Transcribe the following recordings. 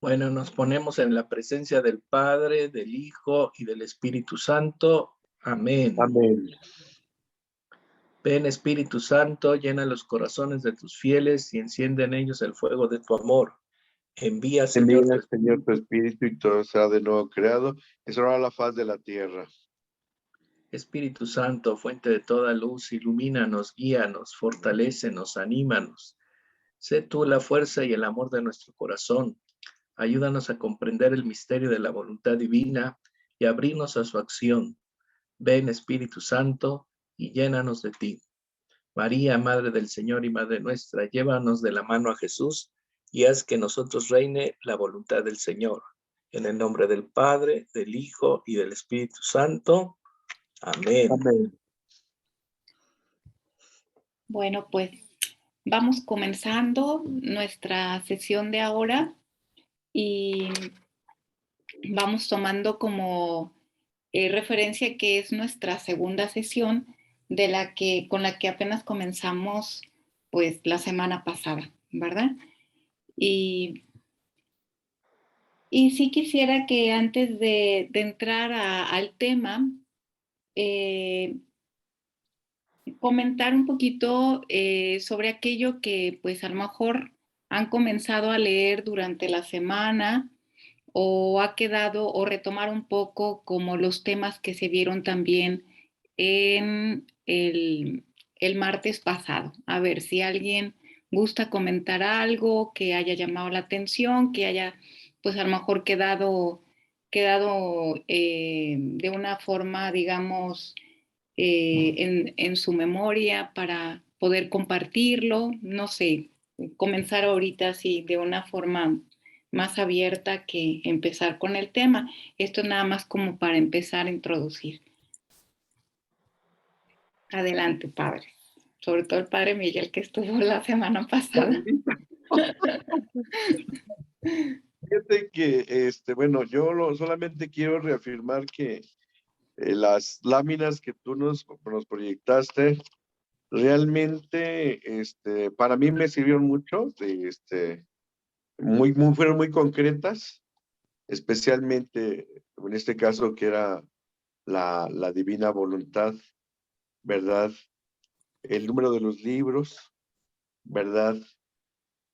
Bueno, nos ponemos en la presencia del Padre, del Hijo y del Espíritu Santo. Amén. Amén. Ven, Espíritu Santo, llena los corazones de tus fieles y enciende en ellos el fuego de tu amor. Envía, Señor, Envía, Señor, tu Espíritu y todo será de nuevo creado y será la faz de la tierra. Espíritu Santo, fuente de toda luz, ilumínanos, guíanos, fortalécenos, anímanos. Sé tú la fuerza y el amor de nuestro corazón. Ayúdanos a comprender el misterio de la voluntad divina y abrirnos a su acción. Ven, Espíritu Santo, y llénanos de ti. María, Madre del Señor y Madre nuestra, llévanos de la mano a Jesús y haz que nosotros reine la voluntad del Señor. En el nombre del Padre, del Hijo y del Espíritu Santo. Amén. Amén. Bueno, pues vamos comenzando nuestra sesión de ahora y vamos tomando como referencia que es nuestra segunda sesión con la que apenas comenzamos pues la semana pasada, ¿verdad? Y sí quisiera que antes de entrar al tema, comentar un poquito sobre aquello que pues a lo mejor han comenzado a leer durante la semana o ha quedado o retomar un poco como los temas que se vieron también en el martes pasado. A ver si alguien gusta comentar algo que haya llamado la atención, que haya pues a lo mejor quedado de una forma, digamos, en su memoria para poder compartirlo, no sé, comenzar ahorita así de una forma más abierta que empezar con el tema. Esto es nada más como para empezar a introducir. Adelante, padre. Sobre todo el padre Miguel que estuvo la semana pasada. Fíjate que, bueno, yo solamente quiero reafirmar que las láminas que tú nos proyectaste realmente, para mí me sirvieron mucho, fueron muy concretas, especialmente en este caso que era la divina voluntad, ¿verdad? El número de los libros, ¿verdad?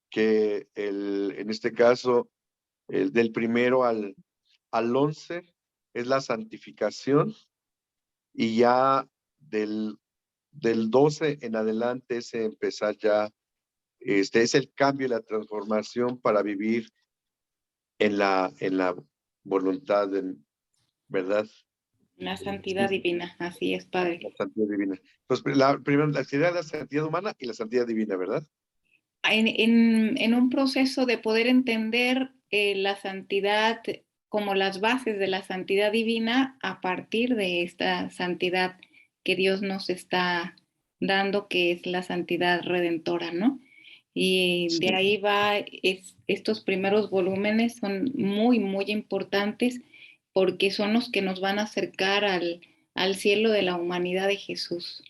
Que en este caso, el del primero al 11 es la santificación y ya del 12 en adelante es empezar ya, es el cambio y la transformación para vivir en la voluntad, ¿verdad? La santidad divina, así es, padre. La santidad divina. Pues primero la santidad humana y la santidad divina, ¿verdad? En un proceso de poder entender la santidad como las bases de la santidad divina a partir de esta santidad que Dios nos está dando, que es la santidad redentora, ¿no? Y Sí. de ahí va, estos primeros volúmenes son muy, muy importantes porque son los que nos van a acercar al cielo de la humanidad de Jesús,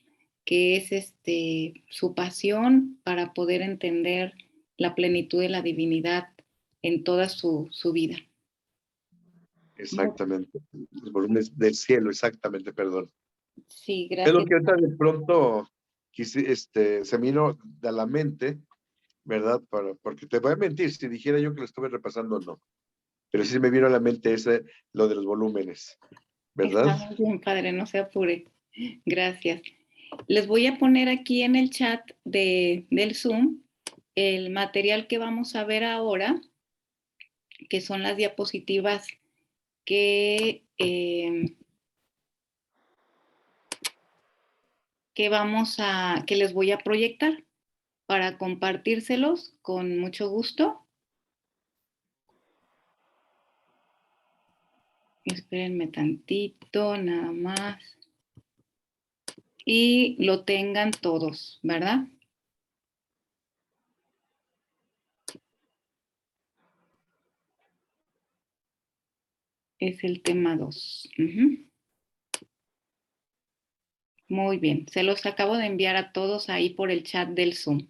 que es su pasión para poder entender la plenitud de la divinidad en toda su vida. Exactamente. Los volúmenes del cielo, exactamente, perdón. Sí, Es gracias. lo que ahorita de pronto se me vino a la mente, ¿verdad? Porque te voy a mentir, si dijera yo que lo estuve repasando, no. Pero sí me vino a la mente lo de los volúmenes, ¿verdad? Está muy bien, padre, no se apure. Gracias. Les voy a poner aquí en el chat del Zoom el material que vamos a ver ahora, que son las diapositivas que les voy a proyectar para compartírselos con mucho gusto. Espérenme tantito, nada más. Y lo tengan todos, ¿verdad? Es el tema 2. Muy bien, se los acabo de enviar a todos ahí por el chat del Zoom.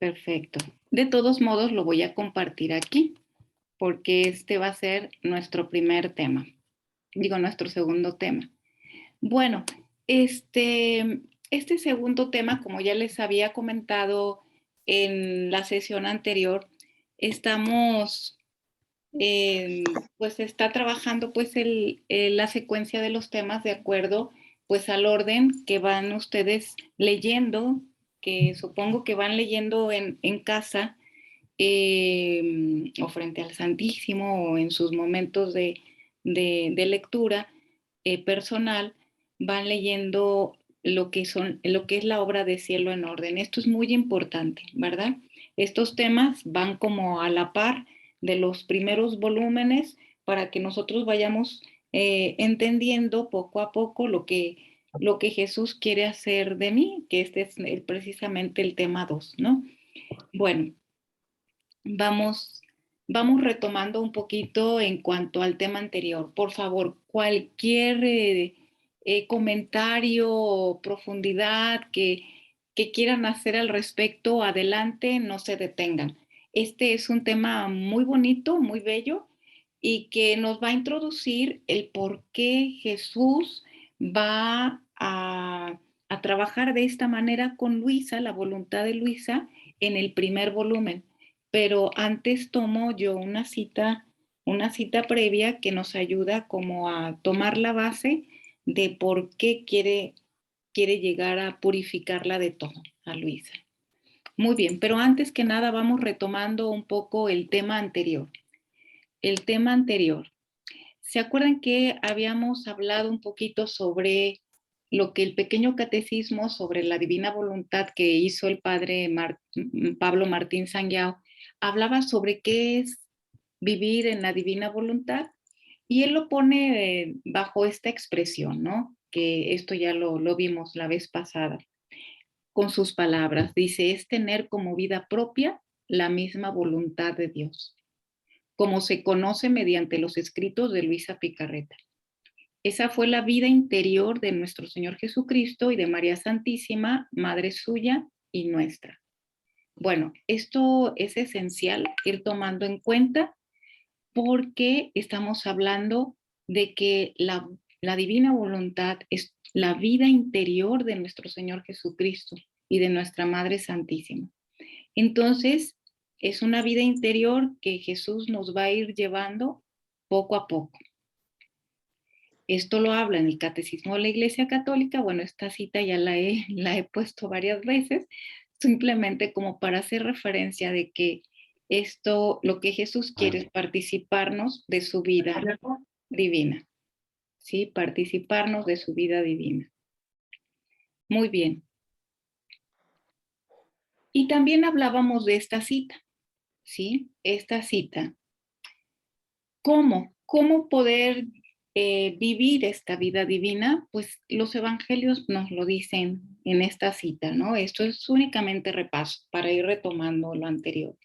Perfecto. De todos modos, lo voy a compartir aquí, porque este va a ser nuestro primer tema. Digo, nuestro segundo tema. Bueno, este segundo tema, como ya les había comentado en la sesión anterior, estamos, pues está trabajando pues la secuencia de los temas de acuerdo pues al orden que van ustedes leyendo, que supongo que van leyendo en casa o frente al Santísimo o en sus momentos de lectura personal, van leyendo lo que es la obra de Cielo en Orden. Esto es muy importante, ¿verdad? Estos temas van como a la par de los primeros volúmenes para que nosotros vayamos entendiendo poco a poco lo que Jesús quiere hacer de mí, que este es precisamente el tema 2, ¿no? Bueno, vamos retomando un poquito en cuanto al tema anterior. Por favor, cualquier comentario o profundidad que quieran hacer al respecto, adelante, no se detengan. Este es un tema muy bonito, muy bello, y que nos va a introducir el por qué Jesús va a trabajar de esta manera con Luisa, la voluntad de Luisa, en el primer volumen. Pero antes tomo yo una cita previa que nos ayuda como a tomar la base de por qué quiere llegar a purificarla de todo, a Luisa. Muy bien, pero antes que nada vamos retomando un poco el tema anterior. El tema anterior. ¿Se acuerdan que habíamos hablado un poquito sobre lo que el pequeño catecismo sobre la divina voluntad que hizo el padre Pablo Martín Sangiao hablaba sobre qué es vivir en la divina voluntad? Y él lo pone bajo esta expresión, ¿no? Que esto ya lo vimos la vez pasada, con sus palabras. Dice, es tener como vida propia la misma voluntad de Dios, como se conoce mediante los escritos de Luisa Picarreta. Esa fue la vida interior de nuestro Señor Jesucristo y de María Santísima, Madre suya y nuestra. Bueno, esto es esencial ir tomando en cuenta porque estamos hablando de que la divina voluntad es la vida interior de nuestro Señor Jesucristo y de nuestra Madre Santísima. Entonces, es una vida interior que Jesús nos va a ir llevando poco a poco. Esto lo habla en el Catecismo de la Iglesia Católica. Bueno, esta cita ya la he puesto varias veces, simplemente como para hacer referencia de que esto, lo que Jesús quiere es participarnos de su vida divina, ¿sí? Participarnos de su vida divina. Muy bien. Y también hablábamos de esta cita, ¿sí? Esta cita. ¿Cómo poder vivir esta vida divina? Pues los evangelios nos lo dicen en esta cita, ¿no? Esto es únicamente repaso para ir retomando lo anterior.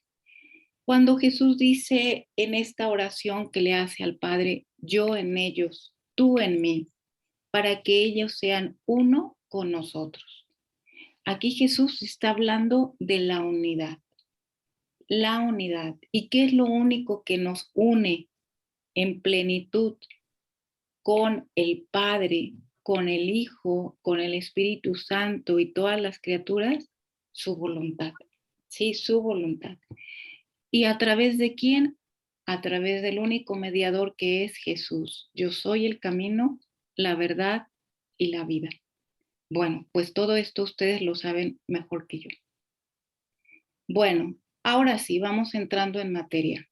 Cuando Jesús dice en esta oración que le hace al Padre, yo en ellos, tú en mí, para que ellos sean uno con nosotros. Aquí Jesús está hablando de la unidad. La unidad. ¿Y qué es lo único que nos une en plenitud con el Padre, con el Hijo, con el Espíritu Santo y todas las criaturas? Su voluntad. Sí, su voluntad. ¿Y a través de quién? A través del único mediador que es Jesús. Yo soy el camino, la verdad y la vida. Bueno, pues todo esto ustedes lo saben mejor que yo. Bueno, ahora sí, vamos entrando en materia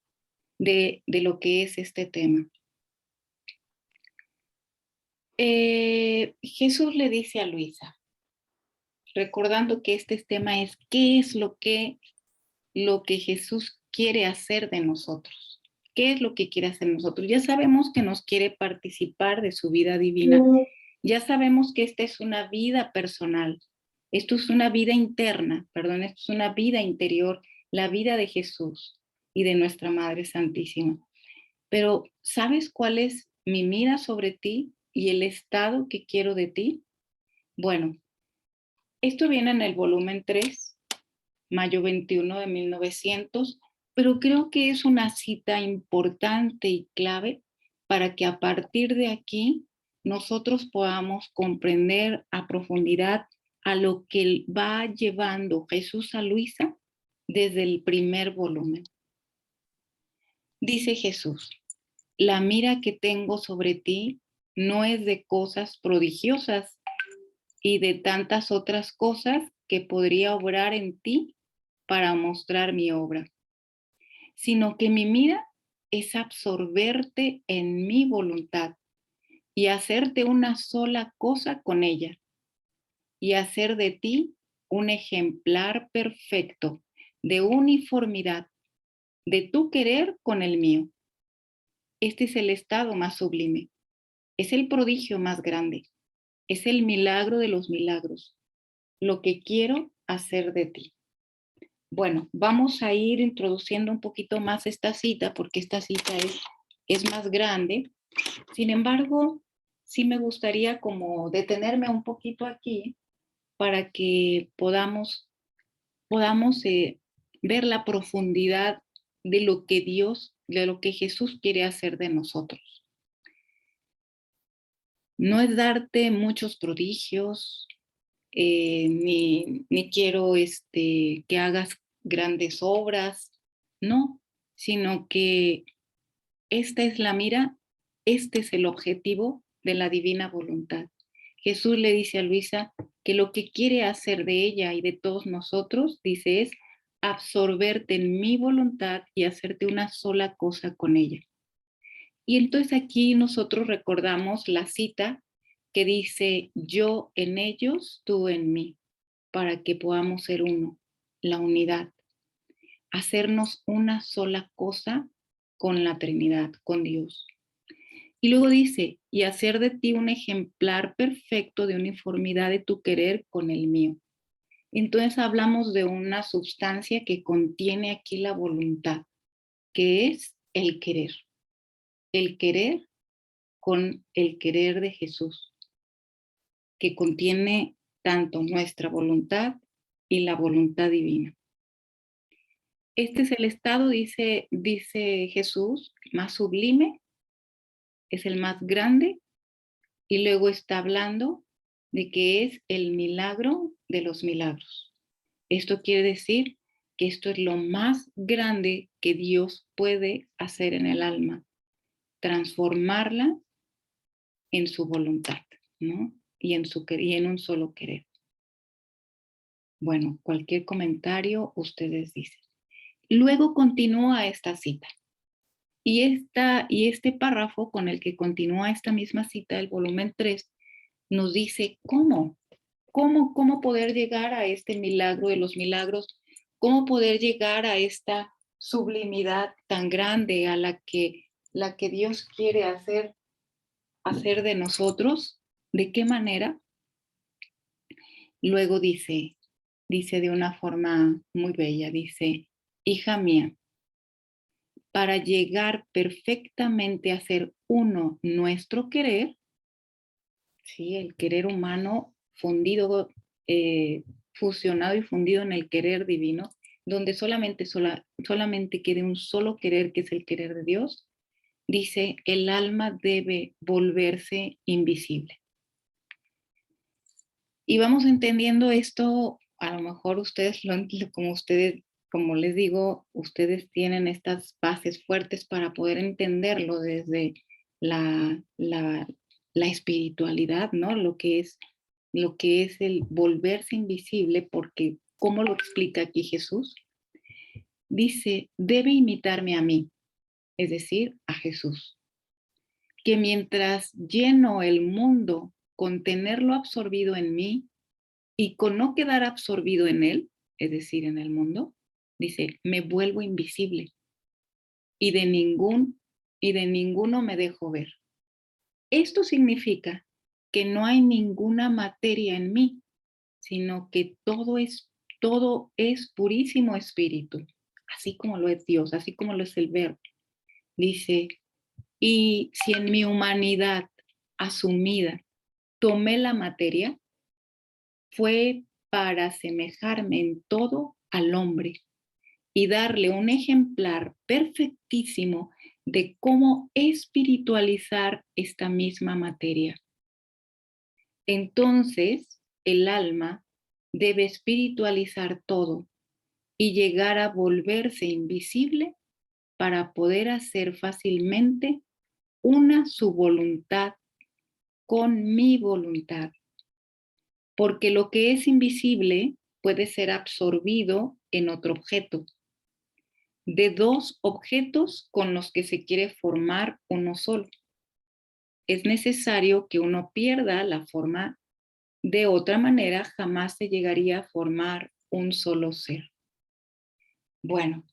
de lo que es este tema. Jesús le dice a Luisa, recordando que este tema es qué es lo que Jesús quiere hacer de nosotros. ¿Qué es lo que quiere hacer de nosotros? Ya sabemos que nos quiere participar de su vida divina. Ya sabemos que esta es una vida personal. Esto es una vida interna, perdón, esto es una vida interior, la vida de Jesús y de nuestra Madre Santísima. Pero, ¿sabes cuál es mi mira sobre ti y el estado que quiero de ti? Bueno, esto viene en el volumen 3 mayo 21 de 1900, pero creo que es una cita importante y clave para que a partir de aquí nosotros podamos comprender a profundidad a lo que va llevando Jesús a Luisa desde el primer volumen. Dice Jesús: la mira que tengo sobre ti no es de cosas prodigiosas y de tantas otras cosas que podría obrar en ti para mostrar mi obra, sino que mi mira es absorberte en mi voluntad y hacerte una sola cosa con ella, y hacer de ti un ejemplar perfecto de uniformidad de tu querer con el mío. Este es el estado más sublime, es el prodigio más grande, es el milagro de los milagros, lo que quiero hacer de ti. Bueno, vamos a ir introduciendo un poquito más esta cita porque esta cita es más grande. Sin embargo, sí me gustaría como detenerme un poquito aquí para que podamos ver la profundidad de lo que Dios, de lo que Jesús quiere hacer de nosotros. No es darte muchos prodigios, ni quiero que hagas grandes obras, no, sino que esta es la mira, este es el objetivo de la divina voluntad. Jesús le dice a Luisa que lo que quiere hacer de ella y de todos nosotros, dice, es absorberte en mi voluntad y hacerte una sola cosa con ella. Y entonces aquí nosotros recordamos la cita que dice: yo en ellos, tú en mí, para que podamos ser uno, la unidad, hacernos una sola cosa con la Trinidad, con Dios. Y luego dice: y hacer de ti un ejemplar perfecto de uniformidad de tu querer con el mío. Entonces hablamos de una sustancia que contiene aquí la voluntad, que es el querer con el querer de Jesús, que contiene tanto nuestra voluntad y la voluntad divina. Este es el estado, dice Jesús, más sublime, es el más grande, y luego está hablando de que es el milagro de los milagros. Esto quiere decir que esto es lo más grande que Dios puede hacer en el alma, transformarla en su voluntad, ¿no? Y en un solo querer. Bueno, cualquier comentario ustedes dicen. Luego continúa esta cita. Y este párrafo con el que continúa esta misma cita del volumen 3 nos dice cómo poder llegar a este milagro de los milagros, cómo poder llegar a esta sublimidad tan grande a la que Dios quiere hacer de nosotros. ¿De qué manera? Luego dice de una forma muy bella, dice: hija mía, para llegar perfectamente a ser uno nuestro querer, ¿sí? El querer humano fundido, fusionado y fundido en el querer divino, donde solamente quede un solo querer, que es el querer de Dios, dice: el alma debe volverse invisible. Y vamos entendiendo esto, a lo mejor ustedes como les digo, ustedes tienen estas bases fuertes para poder entenderlo desde la espiritualidad, ¿no? Lo que es el volverse invisible, porque ¿cómo lo explica aquí Jesús? Dice: debe imitarme a mí, es decir, a Jesús, que mientras lleno el mundo con tenerlo absorbido en mí y con no quedar absorbido en él, es decir, en el mundo, dice, me vuelvo invisible y de ninguno me dejo ver. Esto significa que no hay ninguna materia en mí, sino que todo es purísimo espíritu, así como lo es Dios, así como lo es el Verbo. Dice: y si en mi humanidad asumida tomé la materia, fue para asemejarme en todo al hombre y darle un ejemplar perfectísimo de cómo espiritualizar esta misma materia. Entonces, el alma debe espiritualizar todo y llegar a volverse invisible para poder hacer fácilmente una su voluntad con mi voluntad. Porque lo que es invisible puede ser absorbido en otro objeto. De dos objetos con los que se quiere formar uno solo. Es necesario que uno pierda la forma, de otra manera jamás se llegaría a formar un solo ser. Bueno,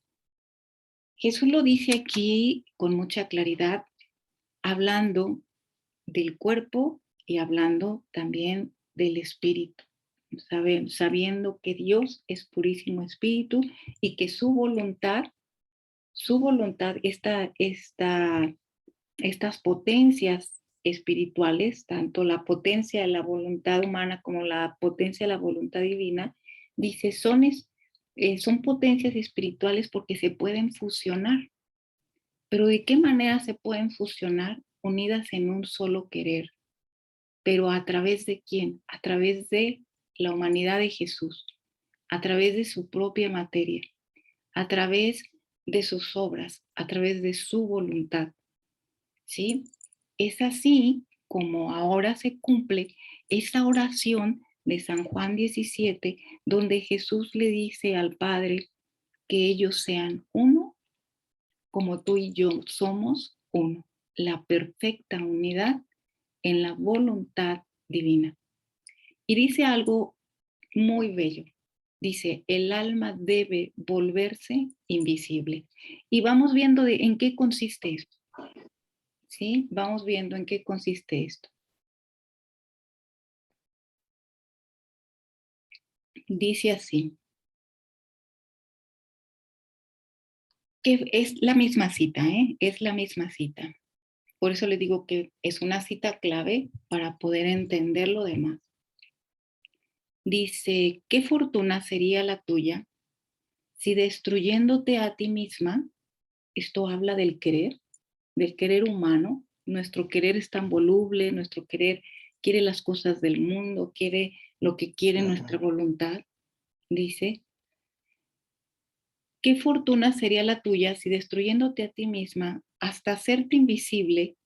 Jesús lo dice aquí con mucha claridad, hablando del cuerpo y hablando también del espíritu, sabiendo que Dios es purísimo espíritu y que su voluntad, estas potencias espirituales, tanto la potencia de la voluntad humana como la potencia de la voluntad divina, dice, son potencias espirituales porque se pueden fusionar. Pero ¿de qué manera se pueden fusionar? Unidas en un solo querer. ¿Pero a través de quién? A través de la humanidad de Jesús, a través de su propia materia, a través de sus obras, a través de su voluntad. ¿Sí? Es así como ahora se cumple esa oración de San Juan 17, donde Jesús le dice al Padre que ellos sean uno, como tú y yo somos uno, la perfecta unidad en la voluntad divina. Y dice algo muy bello. Dice, el alma debe volverse invisible. Y vamos viendo en qué consiste esto. ¿Sí? Vamos viendo en qué consiste esto. Dice así, que es la misma cita, es la misma cita. Por eso les digo que es una cita clave para poder entender lo demás. Dice, ¿qué fortuna sería la tuya si destruyéndote a ti misma, esto habla del querer humano, nuestro querer es tan voluble, nuestro querer quiere las cosas del mundo, quiere lo que quiere nuestra voluntad, dice, ¿qué fortuna sería la tuya si destruyéndote a ti misma hasta hacerte invisible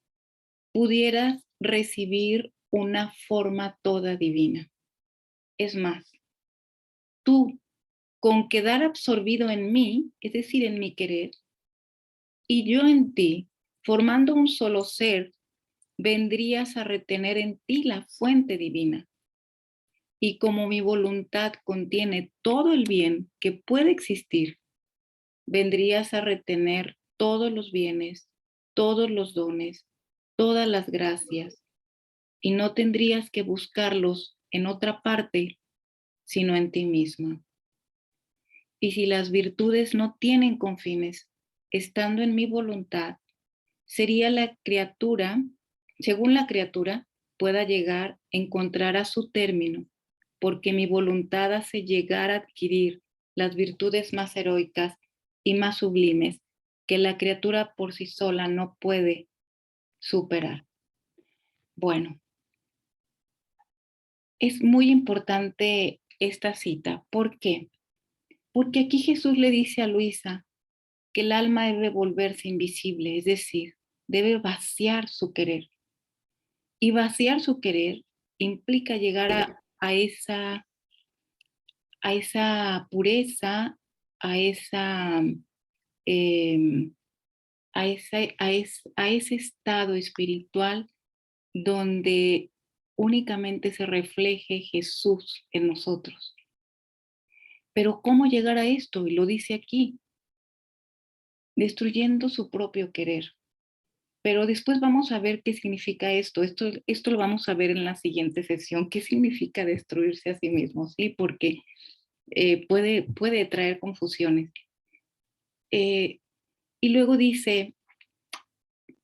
pudieras recibir una forma toda divina? Es más, tú con quedar absorbido en mí, es decir, en mi querer, y yo en ti, formando un solo ser, vendrías a retener en ti la fuente divina. Y como mi voluntad contiene todo el bien que puede existir, vendrías a retener todos los bienes, todos los dones, todas las gracias, y no tendrías que buscarlos en otra parte, sino en ti misma. Y si las virtudes no tienen confines, estando en mi voluntad, sería la criatura, según la criatura, pueda llegar, encontrar a su término, porque mi voluntad hace llegar a adquirir las virtudes más heroicas y más sublimes que la criatura por sí sola no puede superar. Bueno, es muy importante esta cita. ¿Por qué? Porque aquí Jesús le dice a Luisa que el alma debe volverse invisible, es decir, debe vaciar su querer. Y vaciar su querer implica llegar a esa pureza, a esa eh, a ese estado espiritual donde únicamente se refleje Jesús en nosotros. Pero ¿cómo llegar a esto? Y lo dice aquí, destruyendo su propio querer. Pero después vamos a ver qué significa esto. Esto lo vamos a ver en la siguiente sesión. ¿Qué significa destruirse a sí mismo? ¿Sí? Porque puede traer confusiones. Y luego dice,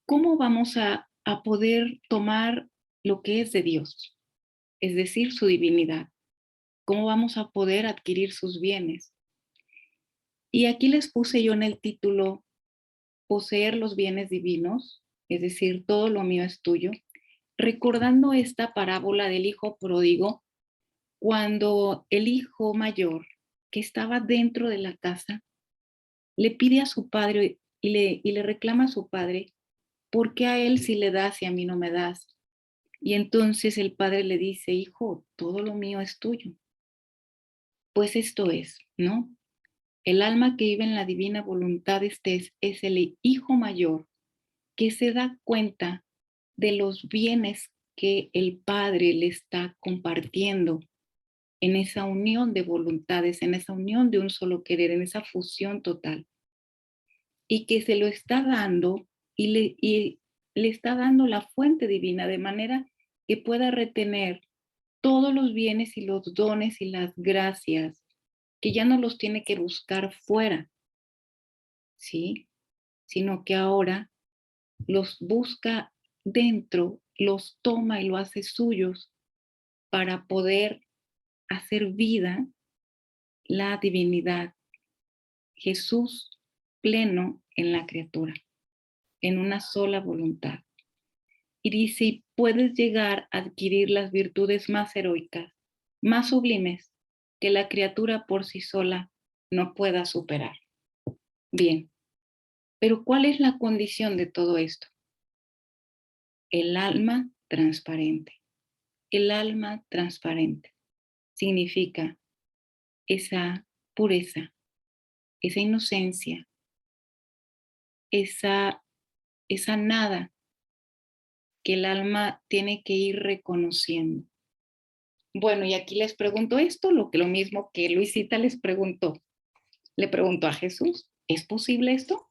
¿cómo vamos a poder tomar lo que es de Dios? Es decir, su divinidad. ¿Cómo vamos a poder adquirir sus bienes? Y aquí les puse yo en el título, poseer los bienes divinos, es decir, todo lo mío es tuyo, recordando esta parábola del hijo pródigo, cuando el hijo mayor que estaba dentro de la casa le pide a su padre y le reclama a su padre, ¿por qué a él sí le das y a mí no me das? Y entonces el padre le dice, hijo, todo lo mío es tuyo. Pues esto es, ¿no? El alma que vive en la divina voluntad es el hijo mayor que se da cuenta de los bienes que el padre le está compartiendo en esa unión de voluntades, en esa unión de un solo querer, en esa fusión total. Y que se lo está dando y le está dando la fuente divina de manera que pueda retener todos los bienes y los dones y las gracias, que ya no los tiene que buscar fuera, ¿sí? Sino que ahora los busca dentro, los toma y lo hace suyos para poder hacer vida la divinidad, Jesús pleno en la criatura, en una sola voluntad. Y dice, y puedes llegar a adquirir las virtudes más heroicas, más sublimes, que la criatura por sí sola no pueda superar. Bien, pero ¿cuál es la condición de todo esto? El alma transparente. El alma transparente significa esa pureza, esa inocencia, esa nada que el alma tiene que ir reconociendo. Bueno, y aquí les pregunto esto, lo mismo que Luisita les preguntó. Le preguntó a Jesús, ¿es posible esto?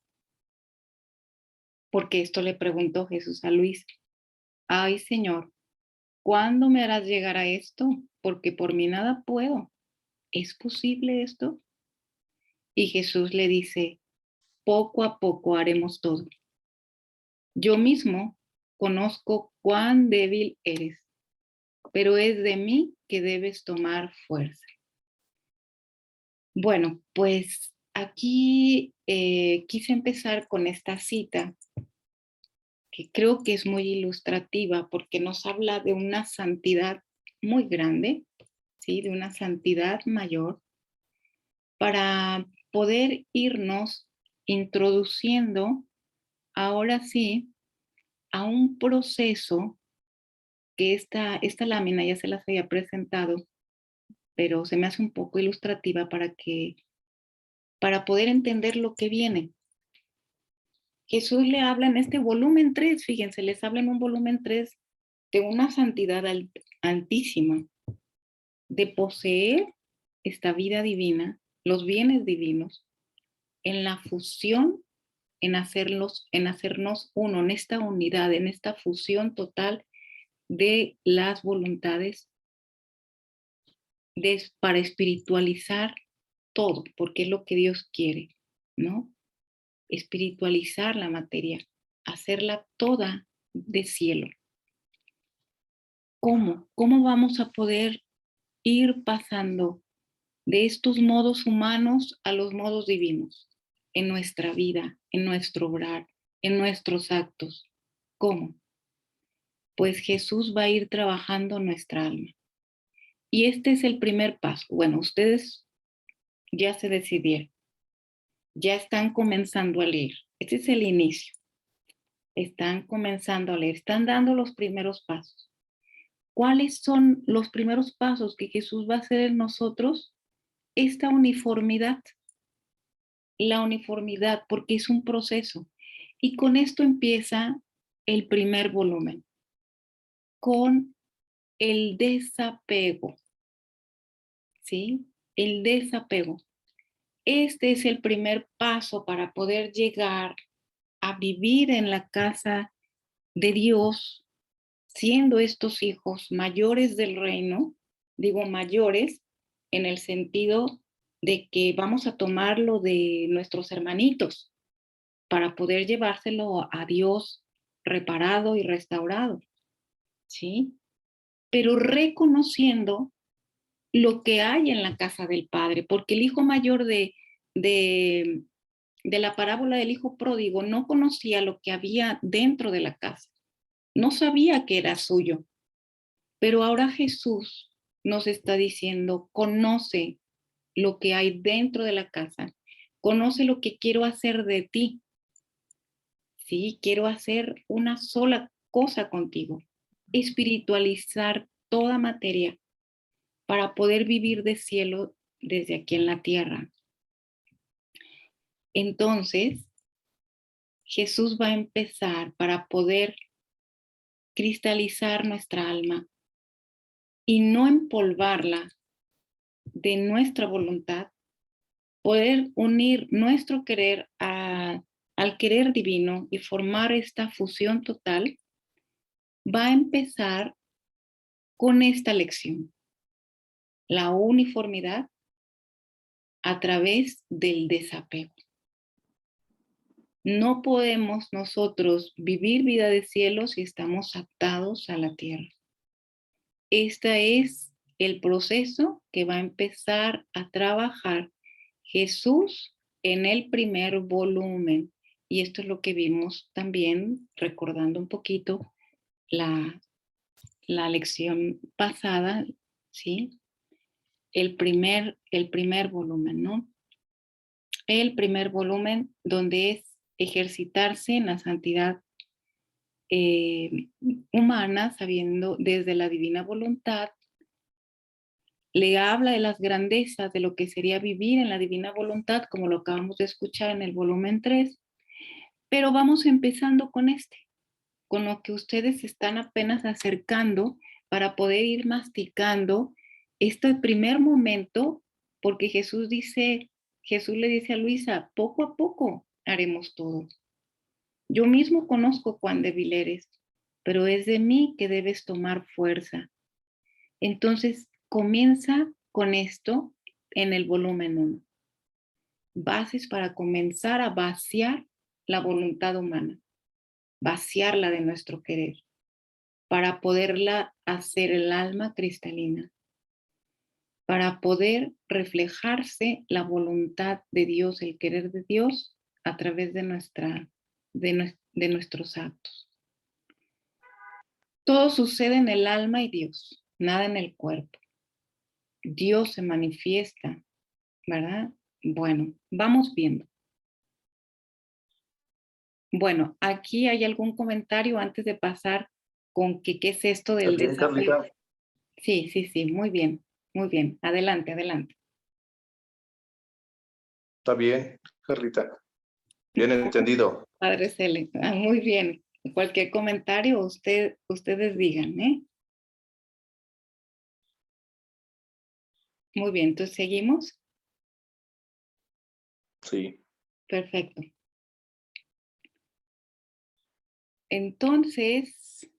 Porque esto le preguntó Jesús a Luis. Ay, Señor, ¿cuándo me harás llegar a esto? Porque por mí nada puedo. ¿Es posible esto? Y Jesús le dice, poco a poco haremos todo. Yo mismo conozco cuán débil eres, pero es de mí que debes tomar fuerza. Bueno, pues aquí quise empezar con esta cita que creo que es muy ilustrativa porque nos habla de una santidad muy grande, ¿sí? De una santidad mayor, para poder irnos introduciendo ahora sí a un proceso que esta lámina ya se las había presentado, pero se me hace un poco ilustrativa para poder entender lo que viene. Jesús le habla en este volumen 3, fíjense, les habla en un volumen 3 de una santidad altísima, de poseer esta vida divina, los bienes divinos, en la fusión, en hacernos uno, en esta unidad, en esta fusión total de las voluntades para espiritualizar todo, porque es lo que Dios quiere, ¿no? Espiritualizar la materia, hacerla toda de cielo. ¿Cómo? ¿Cómo vamos a poder ir pasando de estos modos humanos a los modos divinos en nuestra vida, en nuestro obrar, en nuestros actos? ¿Cómo? Pues Jesús va a ir trabajando nuestra alma. Y este es el primer paso. Bueno, ustedes ya se decidieron, ya están comenzando a leer. Este es el inicio. Están comenzando a leer, están dando los primeros pasos. ¿Cuáles son los primeros pasos que Jesús va a hacer en nosotros? Esta uniformidad, la uniformidad, porque es un proceso. Y con esto empieza el primer volumen, con el desapego, ¿sí? El desapego. Este es el primer paso para poder llegar a vivir en la casa de Dios, siendo estos hijos mayores del reino, digo mayores en el sentido de que vamos a tomarlo de nuestros hermanitos para poder llevárselo a Dios reparado y restaurado, ¿sí? Pero reconociendo lo que hay en la casa del Padre, porque el hijo mayor de de la parábola del hijo pródigo no conocía lo que había dentro de la casa. No sabía que era suyo. Pero ahora Jesús nos está diciendo, conoce lo que hay dentro de la casa. Conoce lo que quiero hacer de ti. Sí, quiero hacer una sola cosa contigo. Espiritualizar toda materia para poder vivir de cielo desde aquí en la tierra. Entonces, Jesús va a empezar para poder cristalizar nuestra alma y no empolvarla de nuestra voluntad, poder unir nuestro querer al querer divino y formar esta fusión total, va a empezar con esta lección, la uniformidad a través del desapego. No podemos nosotros vivir vida de cielo si estamos atados a la tierra. Este es el proceso que va a empezar a trabajar Jesús en el primer volumen. Y esto es lo que vimos también, recordando un poquito la lección pasada, ¿sí? El primer volumen, ¿no? El primer volumen donde es ejercitarse en la santidad humana, sabiendo desde la divina voluntad. Le habla de las grandezas de lo que sería vivir en la divina voluntad, como lo acabamos de escuchar en el volumen 3, pero vamos empezando con lo que ustedes están apenas acercando para poder ir masticando este primer momento, porque Jesús le dice a Luisa, poco a poco haremos todo. Yo mismo conozco cuán débil eres, pero es de mí que debes tomar fuerza. Entonces, comienza con esto en el volumen 1. Bases para comenzar a vaciar la voluntad humana, vaciarla de nuestro querer, para poderla hacer el alma cristalina, para poder reflejarse la voluntad de Dios, el querer de Dios a través de nuestros actos. Todo sucede en el alma y Dios, nada en el cuerpo. Dios se manifiesta, ¿verdad? Bueno, vamos viendo. Bueno, aquí hay algún comentario antes de pasar con qué es esto del desapego. Sí, muy bien, muy bien. Adelante, adelante. Está bien, Carlita. Bien entendido. Padre Cele, muy bien. Cualquier comentario, ustedes digan, ¿eh? Muy bien, entonces seguimos. Sí. Perfecto. Entonces,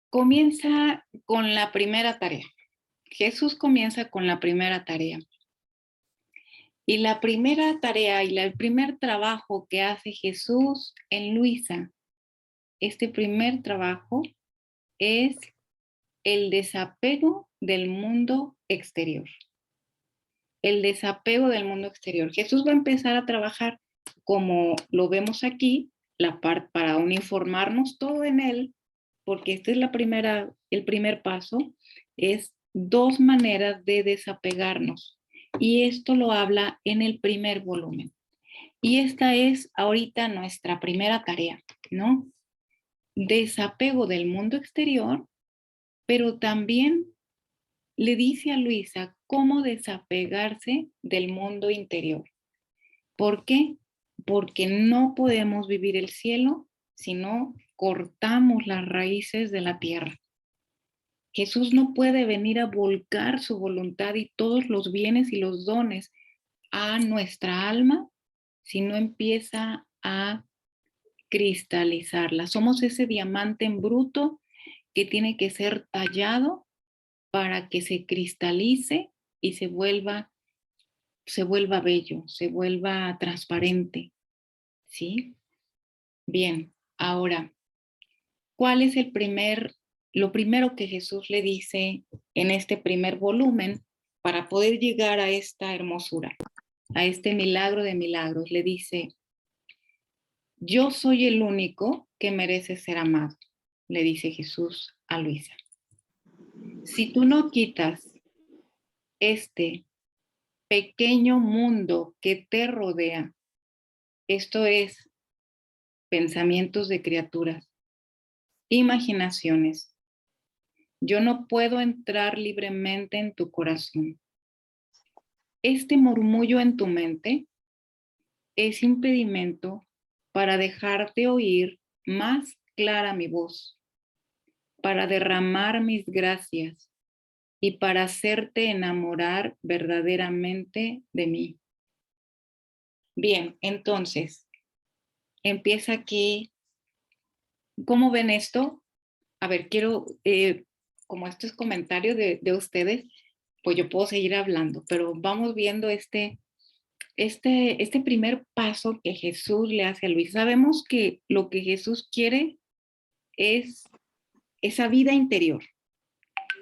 comienza con la primera tarea. Jesús comienza con la primera tarea. Y la primera tarea y el primer trabajo que hace Jesús en Luisa, este primer trabajo es el desapego del mundo exterior. El desapego del mundo exterior. Jesús va a empezar a trabajar, como lo vemos aquí, la parte para uniformarnos todo en él, porque esta es el primer paso, es 2 maneras de desapegarnos. Y esto lo habla en el primer volumen. Y esta es ahorita nuestra primera tarea, ¿no? Desapego del mundo exterior, pero también le dice a Luisa cómo desapegarse del mundo interior. ¿Por qué? Porque no podemos vivir el cielo si no cortamos las raíces de la tierra. Jesús no puede venir a volcar su voluntad y todos los bienes y los dones a nuestra alma si no empieza a cristalizarla. Somos ese diamante en bruto que tiene que ser tallado para que se cristalice y se vuelva bello, se vuelva transparente, ¿sí? Bien, ahora, ¿cuál es el primer lo primero que Jesús le dice en este primer volumen, para poder llegar a esta hermosura, a este milagro de milagros, le dice: yo soy el único que merece ser amado, le dice Jesús a Luisa. Si tú no quitas este pequeño mundo que te rodea, esto es pensamientos de criaturas, imaginaciones, yo no puedo entrar libremente en tu corazón. Este murmullo en tu mente es impedimento para dejarte oír más clara mi voz, para derramar mis gracias y para hacerte enamorar verdaderamente de mí. Bien, entonces, empieza aquí. ¿Cómo ven esto? A ver, quiero, como estos comentarios de ustedes, pues yo puedo seguir hablando, pero vamos viendo este primer paso que Jesús le hace a Luis. Sabemos que lo que Jesús quiere es esa vida interior.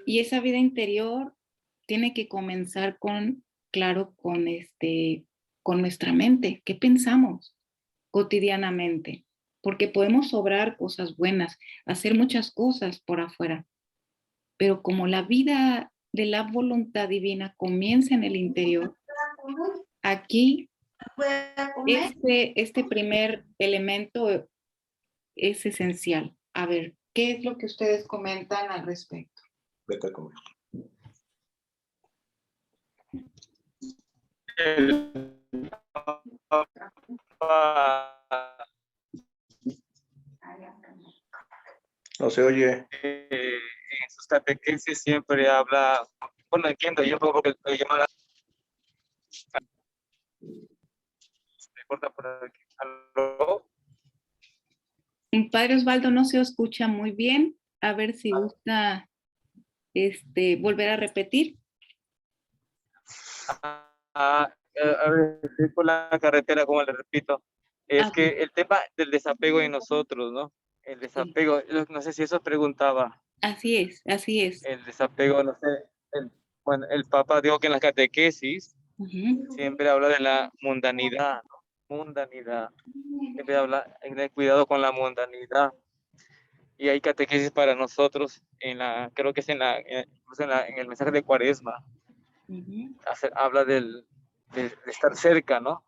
Y esa vida interior tiene que comenzar claro, con nuestra mente. ¿Qué pensamos cotidianamente? Porque podemos obrar cosas buenas, hacer muchas cosas por afuera, pero como la vida de la voluntad divina comienza en el interior, aquí este primer elemento es esencial. A ver, ¿qué es lo que ustedes comentan al respecto? Vete a comer. No se oye. En sus catequesis siempre habla, bueno, entiendo yo un poco porque lo llaman me corta por aquí. ¿Aló? Padre Osvaldo, no se escucha muy bien. A ver si gusta volver a repetir. A ver, estoy por la carretera, como le repito. Es que el tema del desapego en nosotros, ¿no? El desapego, no sé si eso preguntaba. Así es, así es. El desapego, no sé. Bueno, el Papa dijo que en las catequesis siempre habla de la mundanidad, ¿no? Mundanidad. Siempre habla de cuidado con la mundanidad. Y hay catequesis para nosotros, creo que es en el mensaje de Cuaresma. Habla de estar cerca, ¿no?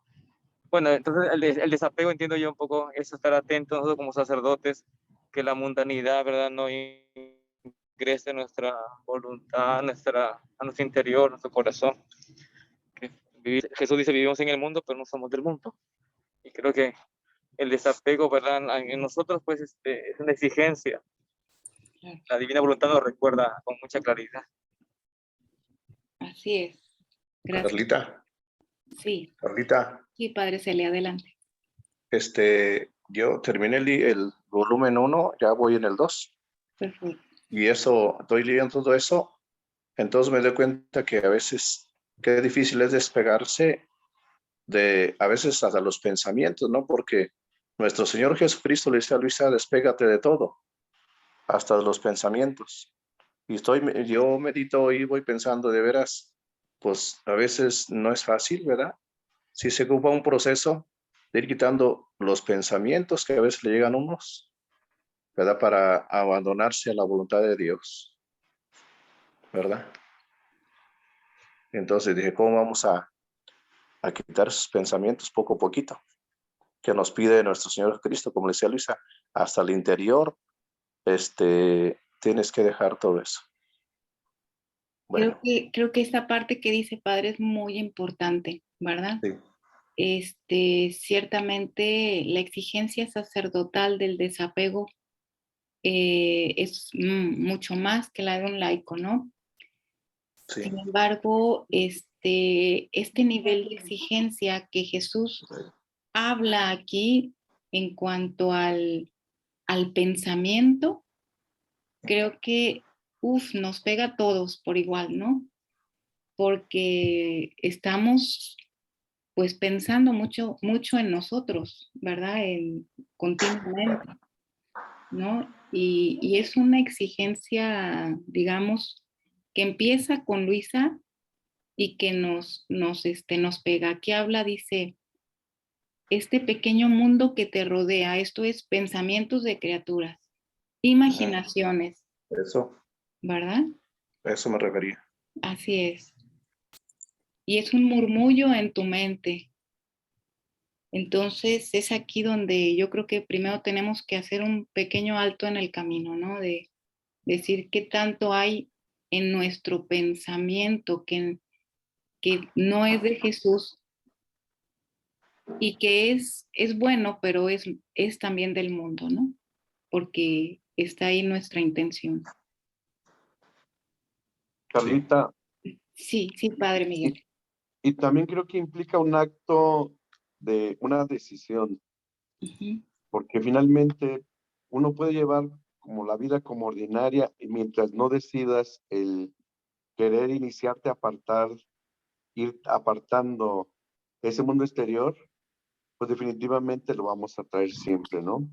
Bueno, entonces el desapego, entiendo yo un poco, es estar atentos nosotros como sacerdotes, que la mundanidad, ¿verdad?, no ingrese en nuestra voluntad, a nuestro interior, nuestro corazón. Jesús dice, vivimos en el mundo, pero no somos del mundo. Y creo que el desapego, ¿verdad?, en nosotros, pues, es una exigencia. La divina voluntad nos recuerda con mucha claridad. Así es. Gracias. Carlita. Sí. Carlita. Sí, Padre Celia, adelante. Yo terminé el volumen 1, ya voy en el 2. Perfecto. Y eso, estoy leyendo todo eso, entonces me doy cuenta que a veces, qué difícil es despegarse a veces hasta los pensamientos, ¿no? Porque nuestro Señor Jesucristo le dice a Luisa, despégate de todo, hasta de los pensamientos. Y yo medito y voy pensando, de veras, pues a veces no es fácil, ¿verdad? Sí se ocupa un proceso de ir quitando los pensamientos que a veces le llegan a unos, ¿verdad? Para abandonarse a la voluntad de Dios, ¿verdad? Entonces dije, ¿cómo vamos a quitar esos pensamientos poco a poquito? Que nos pide nuestro Señor Cristo, como le decía Luisa, hasta el interior, tienes que dejar todo eso. Bueno. Creo que esta parte que dice Padre es muy importante, ¿verdad? Sí. Ciertamente la exigencia sacerdotal del desapego es mucho más que la de un laico, ¿no? Sí. Sin embargo, este nivel de exigencia que Jesús habla aquí en cuanto al pensamiento, creo que nos pega a todos por igual, ¿no? Porque estamos pues pensando mucho en nosotros, ¿verdad? Continuamente. ¿no? Y es una exigencia, digamos, que empieza con Luisa y que nos pega. Aquí habla, dice, este pequeño mundo que te rodea, esto es pensamientos de criaturas, imaginaciones, Eso, ¿verdad? a eso me refería. Así es. Y es un murmullo en tu mente. Entonces es aquí donde yo creo que primero tenemos que hacer un pequeño alto en el camino, ¿no? De decir qué tanto hay en nuestro pensamiento que no es de Jesús y que es bueno, pero es también del mundo, ¿no? Porque está ahí nuestra intención. Carlita, Sí, sí, Padre Miguel. y también creo que implica un acto de una decisión, Uh-huh. porque finalmente uno puede llevar como la vida como ordinaria y mientras no decidas el querer iniciarte a apartar, ir apartando ese mundo exterior, pues definitivamente lo vamos a traer siempre, ¿no?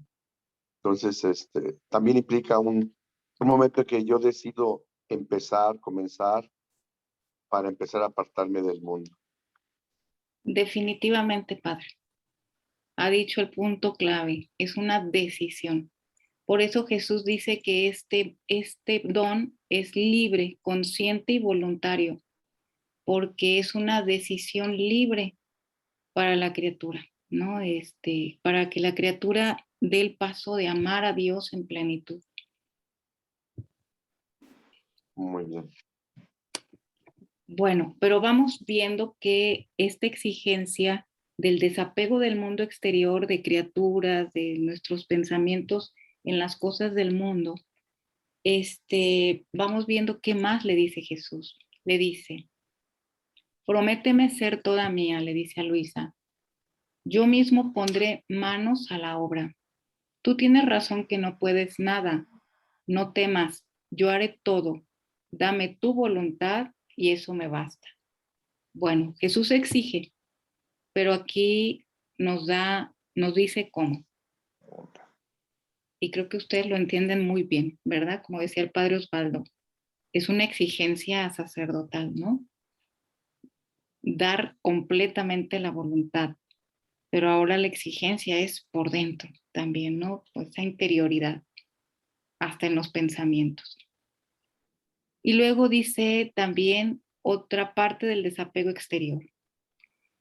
Entonces, también implica un momento que yo decido comenzar para empezar a apartarme del mundo. Definitivamente, Padre. Ha dicho el punto clave, es una decisión. Por eso Jesús dice que este don es libre, consciente y voluntario, porque es una decisión libre para la criatura, ¿no? Para que la criatura dé el paso de amar a Dios en plenitud. Muy bien. Bueno, pero vamos viendo que esta exigencia del desapego del mundo exterior, de criaturas, de nuestros pensamientos en las cosas del mundo, vamos viendo qué más le dice Jesús. Le dice, prométeme ser toda mía, le dice a Luisa. Yo mismo pondré manos a la obra. Tú tienes razón que no puedes nada. No temas, yo haré todo. Dame tu voluntad y eso me basta. Bueno, Jesús exige, pero aquí nos dice cómo. Y creo que ustedes lo entienden muy bien, ¿verdad? Como decía el padre Osvaldo, es una exigencia sacerdotal, ¿no? Dar completamente la voluntad, pero ahora la exigencia es por dentro también, ¿no? Pues esa interioridad, hasta en los pensamientos. Y luego dice también otra parte del desapego exterior.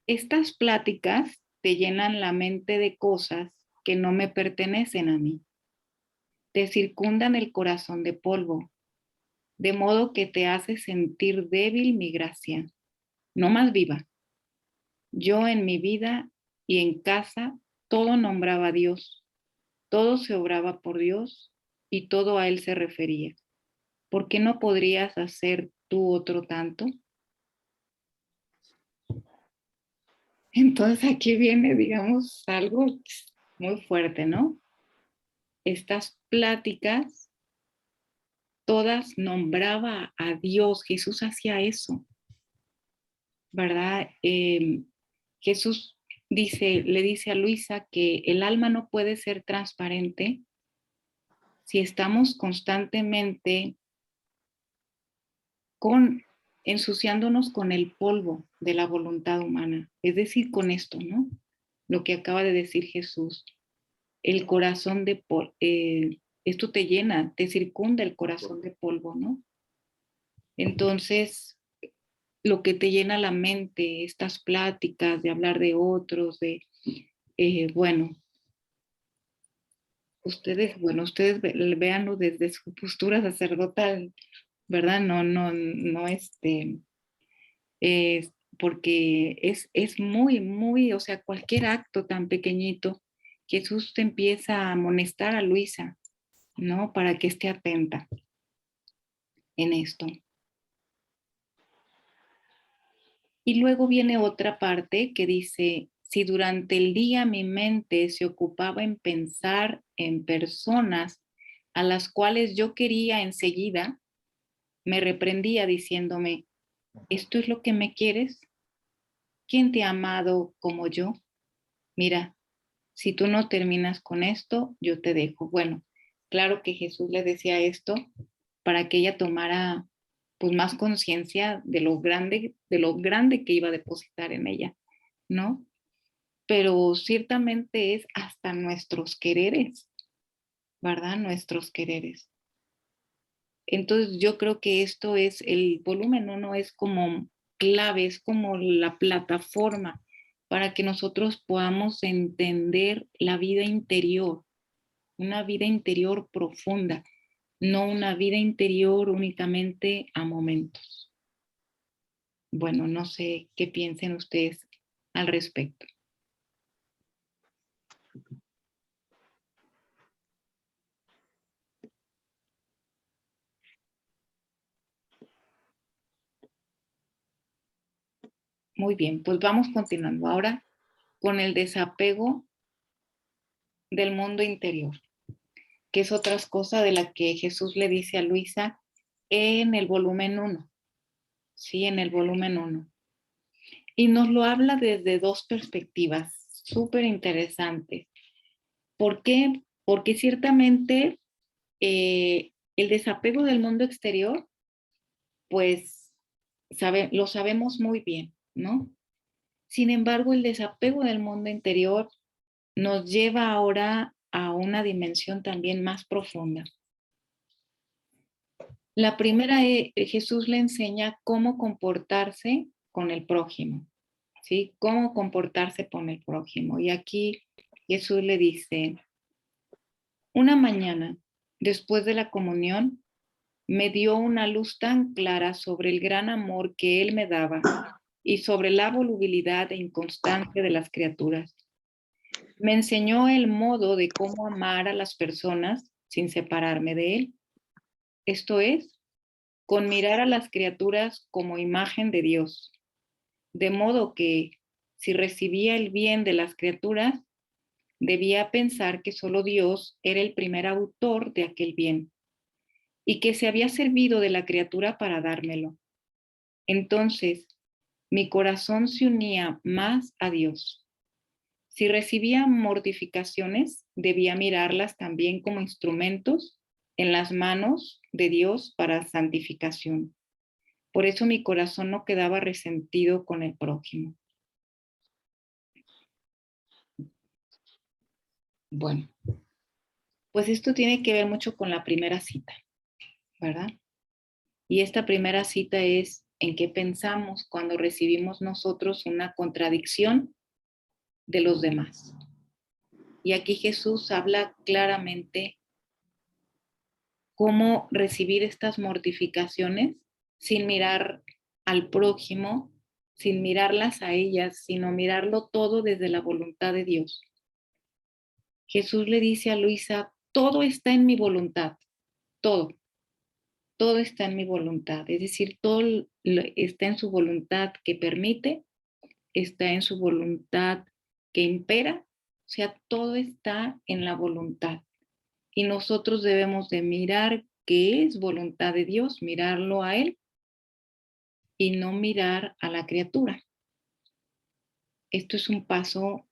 Estas pláticas te llenan la mente de cosas que no me pertenecen a mí. Te circundan el corazón de polvo, de modo que te hace sentir débil mi gracia, no más viva. Yo en mi vida y en casa todo nombraba a Dios, todo se obraba por Dios y todo a Él se refería. ¿Por qué no podrías hacer tú otro tanto? Entonces aquí viene, digamos, algo muy fuerte, ¿no? Estas pláticas, todas nombraba a Dios, Jesús hacía eso, ¿verdad? Jesús le dice a Luisa que el alma no puede ser transparente si estamos constantemente ensuciándonos con el polvo de la voluntad humana, es decir, con esto, ¿no? Lo que acaba de decir Jesús, el corazón de polvo, esto te llena, te circunda el corazón de polvo, ¿no? Entonces, lo que te llena la mente, estas pláticas de hablar de otros, bueno, ustedes véanlo desde su postura sacerdotal, ¿verdad? No, porque es muy, muy, o sea, cualquier acto tan pequeñito, Jesús te empieza a amonestar a Luisa, ¿no? Para que esté atenta en esto. Y luego viene otra parte que dice, si durante el día mi mente se ocupaba en pensar en personas a las cuales yo quería enseguida, me reprendía diciéndome, ¿esto es lo que me quieres? ¿Quién te ha amado como yo? Mira, si tú no terminas con esto, yo te dejo. Bueno, claro que Jesús le decía esto para que ella tomara pues más conciencia de lo grande que iba a depositar en ella, ¿no? Pero ciertamente es hasta nuestros quereres, ¿verdad? Nuestros quereres. Entonces yo creo que esto es, el volumen 1 es como clave, es como la plataforma para que nosotros podamos entender la vida interior, una vida interior profunda, no una vida interior únicamente a momentos. Bueno, no sé qué piensen ustedes al respecto. Muy bien, pues vamos continuando ahora con el desapego del mundo interior, que es otra cosa de la que Jesús le dice a Luisa en el volumen 1, ¿sí? En el volumen 1. Y nos lo habla desde dos perspectivas súper interesantes. ¿Por qué? Porque ciertamente el desapego del mundo exterior, pues lo sabemos muy bien, ¿no? Sin embargo, el desapego del mundo interior nos lleva ahora a una dimensión también más profunda. La primera, Jesús le enseña cómo comportarse con el prójimo, ¿sí? Cómo comportarse con el prójimo. Y aquí Jesús le dice, una mañana, después de la comunión, me dio una luz tan clara sobre el gran amor que Él me daba y sobre la volubilidad e inconstancia de las criaturas. Me enseñó el modo de cómo amar a las personas sin separarme de Él. Esto es, con mirar a las criaturas como imagen de Dios. De modo que, si recibía el bien de las criaturas, debía pensar que solo Dios era el primer autor de aquel bien y que se había servido de la criatura para dármelo. Entonces, mi corazón se unía más a Dios. Si recibía mortificaciones, debía mirarlas también como instrumentos en las manos de Dios para santificación. Por eso mi corazón no quedaba resentido con el prójimo. Bueno, pues esto tiene que ver mucho con la primera cita, ¿verdad? Y esta primera cita es en qué pensamos cuando recibimos nosotros una contradicción de los demás. Y aquí Jesús habla claramente cómo recibir estas mortificaciones sin mirar al prójimo, sin mirarlas a ellas, sino mirarlo todo desde la voluntad de Dios. Jesús le dice a Luisa, todo está en mi voluntad, todo está en mi voluntad, es decir, todo está en su voluntad que permite, está en su voluntad que impera, o sea, todo está en la voluntad. Y nosotros debemos de mirar qué es voluntad de Dios, mirarlo a Él y no mirar a la criatura. Esto es un paso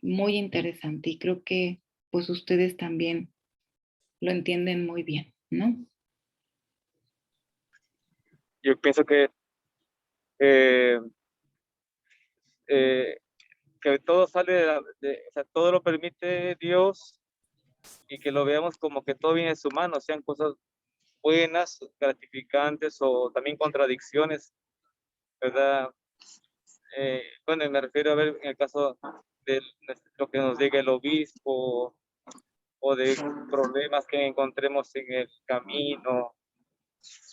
muy interesante y creo que pues ustedes también lo entienden muy bien, ¿no? Yo pienso que todo sale o sea, todo lo permite Dios y que lo veamos como que todo viene de su mano, sean cosas buenas, gratificantes o también contradicciones, ¿verdad? Bueno, me refiero a ver en el caso de lo que nos diga el obispo o de problemas que encontremos en el camino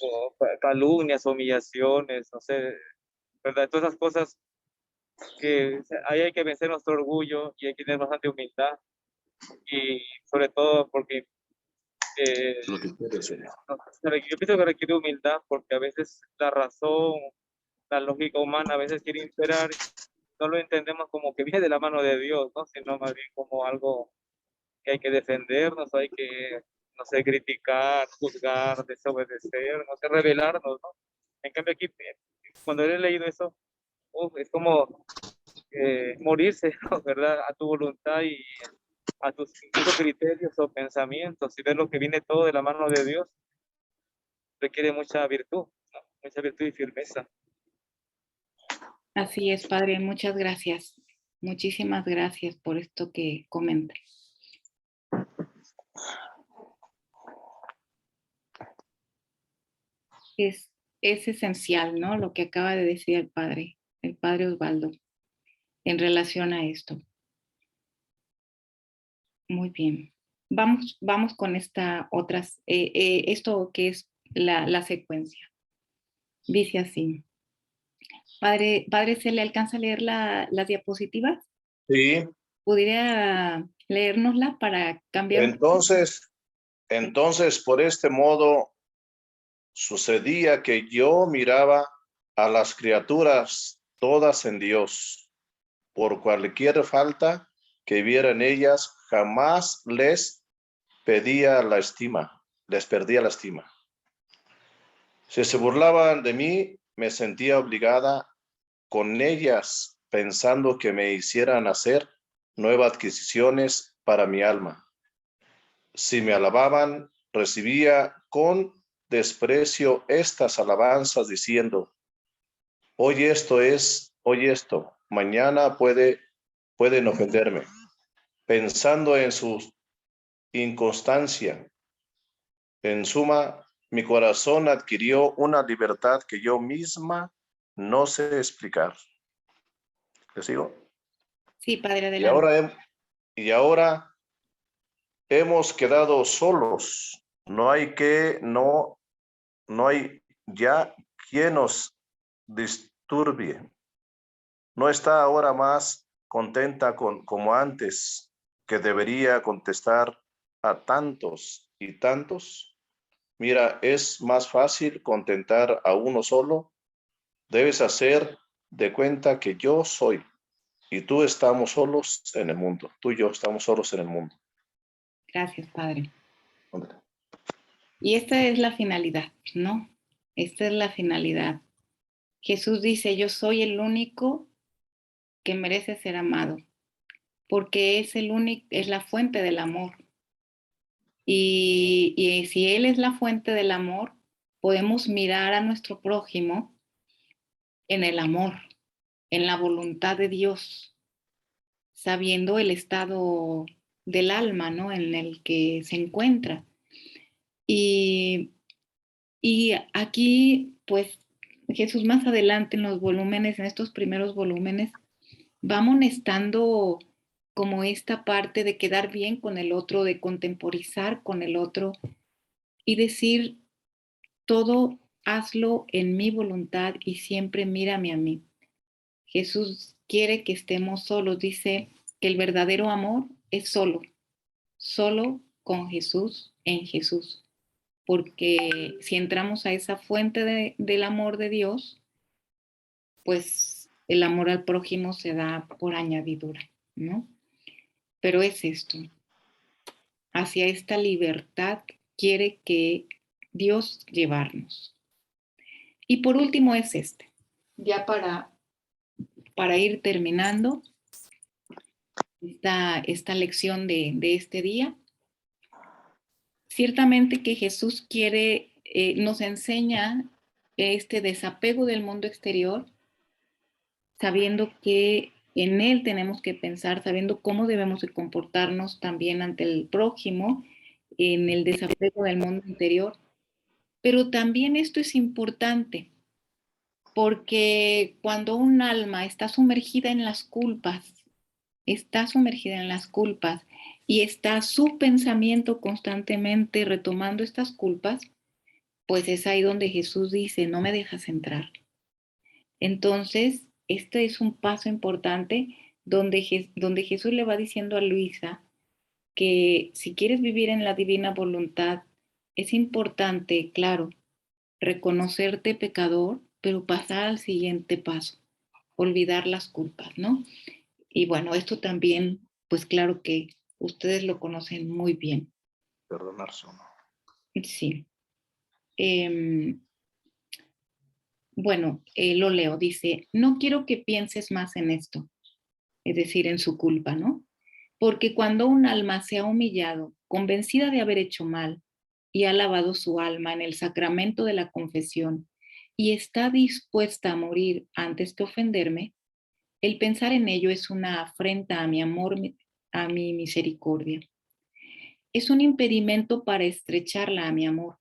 o calumnias, humillaciones, no sé, ¿verdad? Todas esas cosas que ahí hay que vencer nuestro orgullo y hay que tener bastante humildad y sobre todo porque yo pienso que requiere humildad porque a veces la razón, la lógica humana a veces quiere imperar, no lo entendemos como que viene de la mano de Dios, ¿no? Sino más bien como algo que hay que defendernos, hay que, no sé, criticar, juzgar, desobedecer, no sé, rebelarnos, ¿no? En cambio aquí, cuando he leído eso, es como morirse, ¿no? ¿Verdad? A tu voluntad y a tus incluso criterios o pensamientos y ver lo que viene todo de la mano de Dios, requiere mucha virtud, ¿no? Mucha virtud y firmeza. Así es, Padre, muchas gracias. Muchísimas gracias por esto que comenta. Es esencial, ¿no? Lo que acaba de decir el Padre Osvaldo, en relación a esto. Muy bien. Vamos con esta otras, esto que es la secuencia. Dice así. Padre, ¿se le alcanza a leer las diapositivas? Sí. ¿Pudiera leérnosla para cambiar? Entonces, por este modo, sucedía que yo miraba a las criaturas todas en Dios. Por cualquier falta que viera en ellas, jamás les perdía la estima. Si se burlaban de mí, me sentía obligada con ellas, pensando que me hicieran hacer nuevas adquisiciones para mi alma. Si me alababan, recibía con desprecio estas alabanzas diciendo, hoy esto, mañana pueden ofenderme, pensando en su inconstancia. En suma, mi corazón adquirió una libertad que yo misma no sé explicar. ¿Le sigo? Sí, Padre, adelante. Y ahora hemos quedado solos. No hay ya quien nos disturbie. No está ahora más contenta como antes, que debería contestar a tantos y tantos. Mira, es más fácil contentar a uno solo. Debes hacer de cuenta que yo soy y tú estamos solos en el mundo. Tú y yo estamos solos en el mundo. Gracias, Padre. Y esta es la finalidad, ¿no? Esta es la finalidad. Jesús dice, yo soy el único que merece ser amado, porque es la fuente del amor. Y si Él es la fuente del amor, podemos mirar a nuestro prójimo en el amor, en la voluntad de Dios, sabiendo el estado del alma, ¿no? En el que se encuentra. Y aquí, pues, Jesús más adelante en los volúmenes, en estos primeros volúmenes, va amonestando como esta parte de quedar bien con el otro, de contemporizar con el otro y decir, todo hazlo en mi voluntad y siempre mírame a mí. Jesús quiere que estemos solos, dice que el verdadero amor es solo con Jesús, en Jesús. Porque si entramos a esa fuente del amor de Dios, pues el amor al prójimo se da por añadidura, ¿no? Pero es esto, hacia esta libertad quiere que Dios llevarnos. Y por último es ya para ir terminando esta lección de este día. Ciertamente que Jesús nos enseña este desapego del mundo exterior, sabiendo que en Él tenemos que pensar, sabiendo cómo debemos de comportarnos también ante el prójimo, en el desapego del mundo interior. Pero también esto es importante, porque cuando un alma está sumergida en las culpas y está su pensamiento constantemente retomando estas culpas, pues es ahí donde Jesús dice, no me dejas entrar. Entonces, este es un paso importante donde Jesús le va diciendo a Luisa que si quieres vivir en la divina voluntad, es importante, claro, reconocerte pecador, pero pasar al siguiente paso, olvidar las culpas, ¿no? Y bueno, esto también, pues claro que ustedes lo conocen muy bien. Perdonarse o no. Sí. Bueno, lo leo, dice, no quiero que pienses más en esto, es decir, en su culpa, ¿no? Porque cuando un alma se ha humillado, convencida de haber hecho mal, y ha lavado su alma en el sacramento de la confesión, y está dispuesta a morir antes que ofenderme, el pensar en ello es una afrenta a mi amor, a mi misericordia. Es un impedimento para estrecharla a mi amor,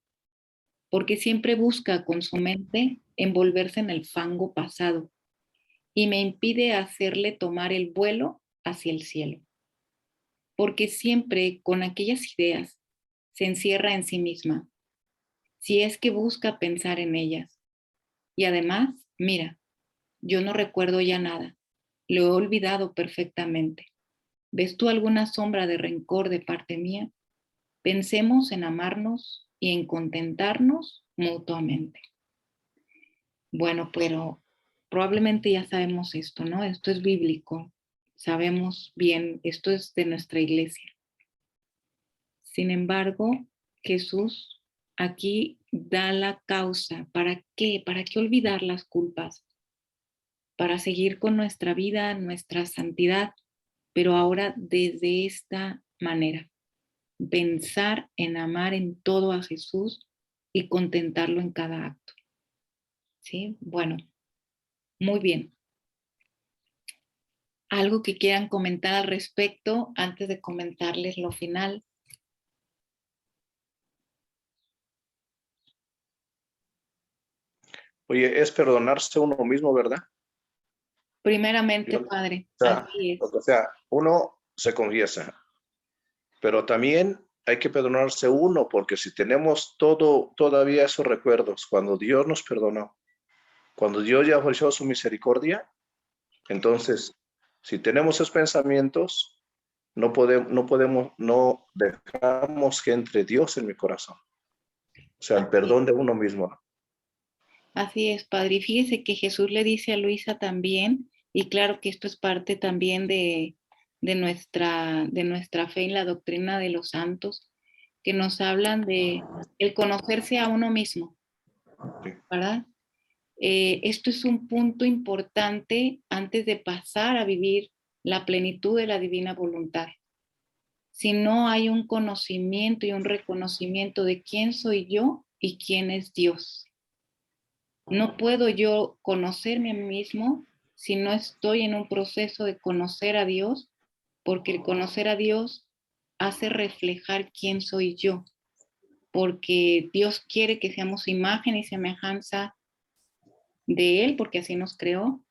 porque siempre busca con su mente envolverse en el fango pasado y me impide hacerle tomar el vuelo hacia el cielo, porque siempre con aquellas ideas se encierra en sí misma, si es que busca pensar en ellas. Y además, mira, yo no recuerdo ya nada, lo he olvidado perfectamente. ¿Ves tú alguna sombra de rencor de parte mía? Pensemos en amarnos y en contentarnos mutuamente. Bueno, pero probablemente ya sabemos esto, ¿no? Esto es bíblico, sabemos bien, esto es de nuestra iglesia. Sin embargo, Jesús aquí da la causa. ¿Para qué? ¿Para qué olvidar las culpas? Para seguir con nuestra vida, nuestra santidad, pero ahora desde esta manera. Pensar en amar en todo a Jesús y contentarlo en cada acto. ¿Sí? Bueno, muy bien. ¿Algo que quieran comentar al respecto antes de comentarles lo final? Oye, es perdonarse uno mismo, ¿verdad? Primeramente, Yo- Padre, O sea, así es. o sea, uno se confiesa, pero también hay que perdonarse uno, porque si tenemos todavía esos recuerdos, cuando Dios nos perdonó, cuando Dios ya ofreció su misericordia, entonces, si tenemos esos pensamientos, no dejamos que entre Dios en mi corazón. O sea, el perdón de uno mismo. Así es, Padre. Y fíjese que Jesús le dice a Luisa también, y claro que esto es parte también de nuestra fe en la doctrina de los santos, que nos hablan de el conocerse a uno mismo, Sí. ¿verdad? Esto es un punto importante antes de pasar a vivir la plenitud de la divina voluntad. Si no hay un conocimiento y un reconocimiento de quién soy yo y quién es Dios. No puedo yo conocerme a mí mismo si no estoy en un proceso de conocer a Dios, porque el conocer a Dios hace reflejar quién soy yo, porque Dios quiere que seamos imagen y semejanza de Él, porque así nos creó,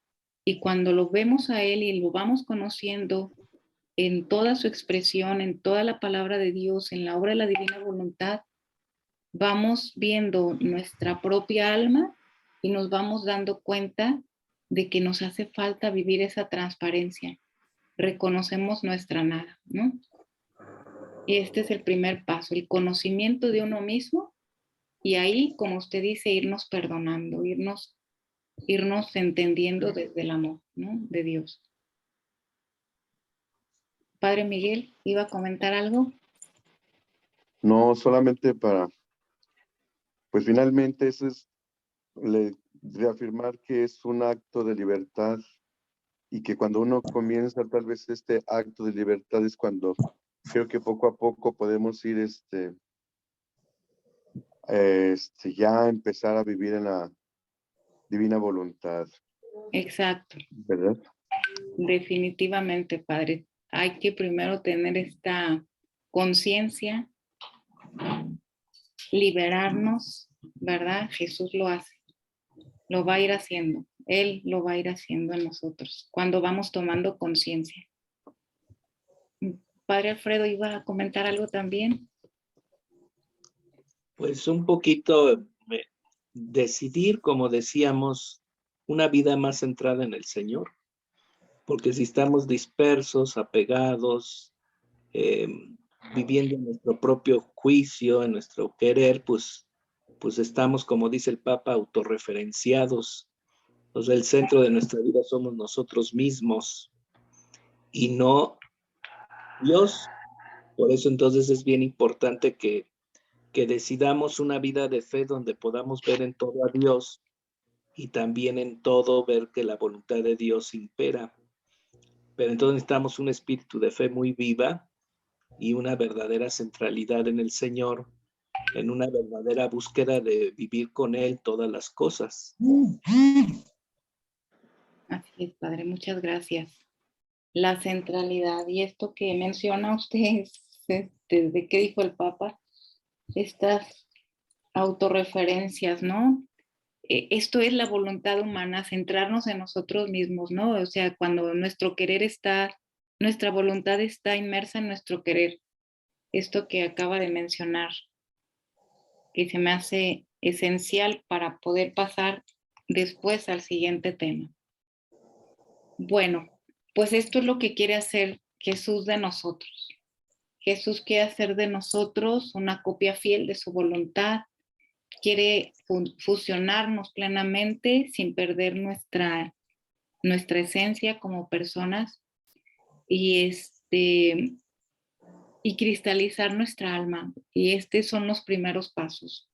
y cuando lo vemos a Él y lo vamos conociendo en toda su expresión, en toda la palabra de Dios, en la obra de la divina voluntad, vamos viendo nuestra propia alma y nos vamos dando cuenta de que nos hace falta vivir esa transparencia. Reconocemos nuestra nada, ¿no? Y este es el primer paso, el conocimiento de uno mismo y ahí, como usted dice, irnos perdonando, irnos entendiendo desde el amor, ¿no? De Dios. Padre Miguel, ¿iba a comentar algo? No, solamente pues finalmente eso es reafirmar que es un acto de libertad y que cuando uno comienza tal vez este acto de libertad es cuando creo que poco a poco podemos ir ya empezar a vivir en la divina voluntad, Exacto, ¿verdad? definitivamente, Padre. Hay que primero tener esta conciencia, liberarnos, ¿verdad? Jesús lo hace, lo va a ir haciendo, Él lo va a ir haciendo en nosotros, cuando vamos tomando conciencia. Padre Alfredo, ¿iba a comentar algo también? Pues un poquito decidir, como decíamos, una vida más centrada en el Señor, porque si estamos dispersos, apegados, viviendo en nuestro propio juicio, en nuestro querer, pues estamos, como dice el Papa, autorreferenciados. Entonces el centro de nuestra vida somos nosotros mismos y no Dios. Por eso entonces es bien importante que decidamos una vida de fe donde podamos ver en todo a Dios y también en todo ver que la voluntad de Dios impera. Pero entonces necesitamos un espíritu de fe muy viva y una verdadera centralidad en el Señor, en una verdadera búsqueda de vivir con Él todas las cosas. Así es, Padre, muchas gracias. La centralidad y esto que menciona usted, ¿de qué dijo el Papa? Estas autorreferencias, ¿no? Esto es la voluntad humana, centrarnos en nosotros mismos, ¿no? O sea, cuando nuestro querer está, nuestra voluntad está inmersa en nuestro querer. Esto que acaba de mencionar, que se me hace esencial para poder pasar después al siguiente tema. Bueno, pues esto es lo que quiere hacer Jesús de nosotros. Jesús quiere hacer de nosotros una copia fiel de su voluntad, quiere fusionarnos plenamente sin perder nuestra esencia como personas y y cristalizar nuestra alma. Y estos son los primeros pasos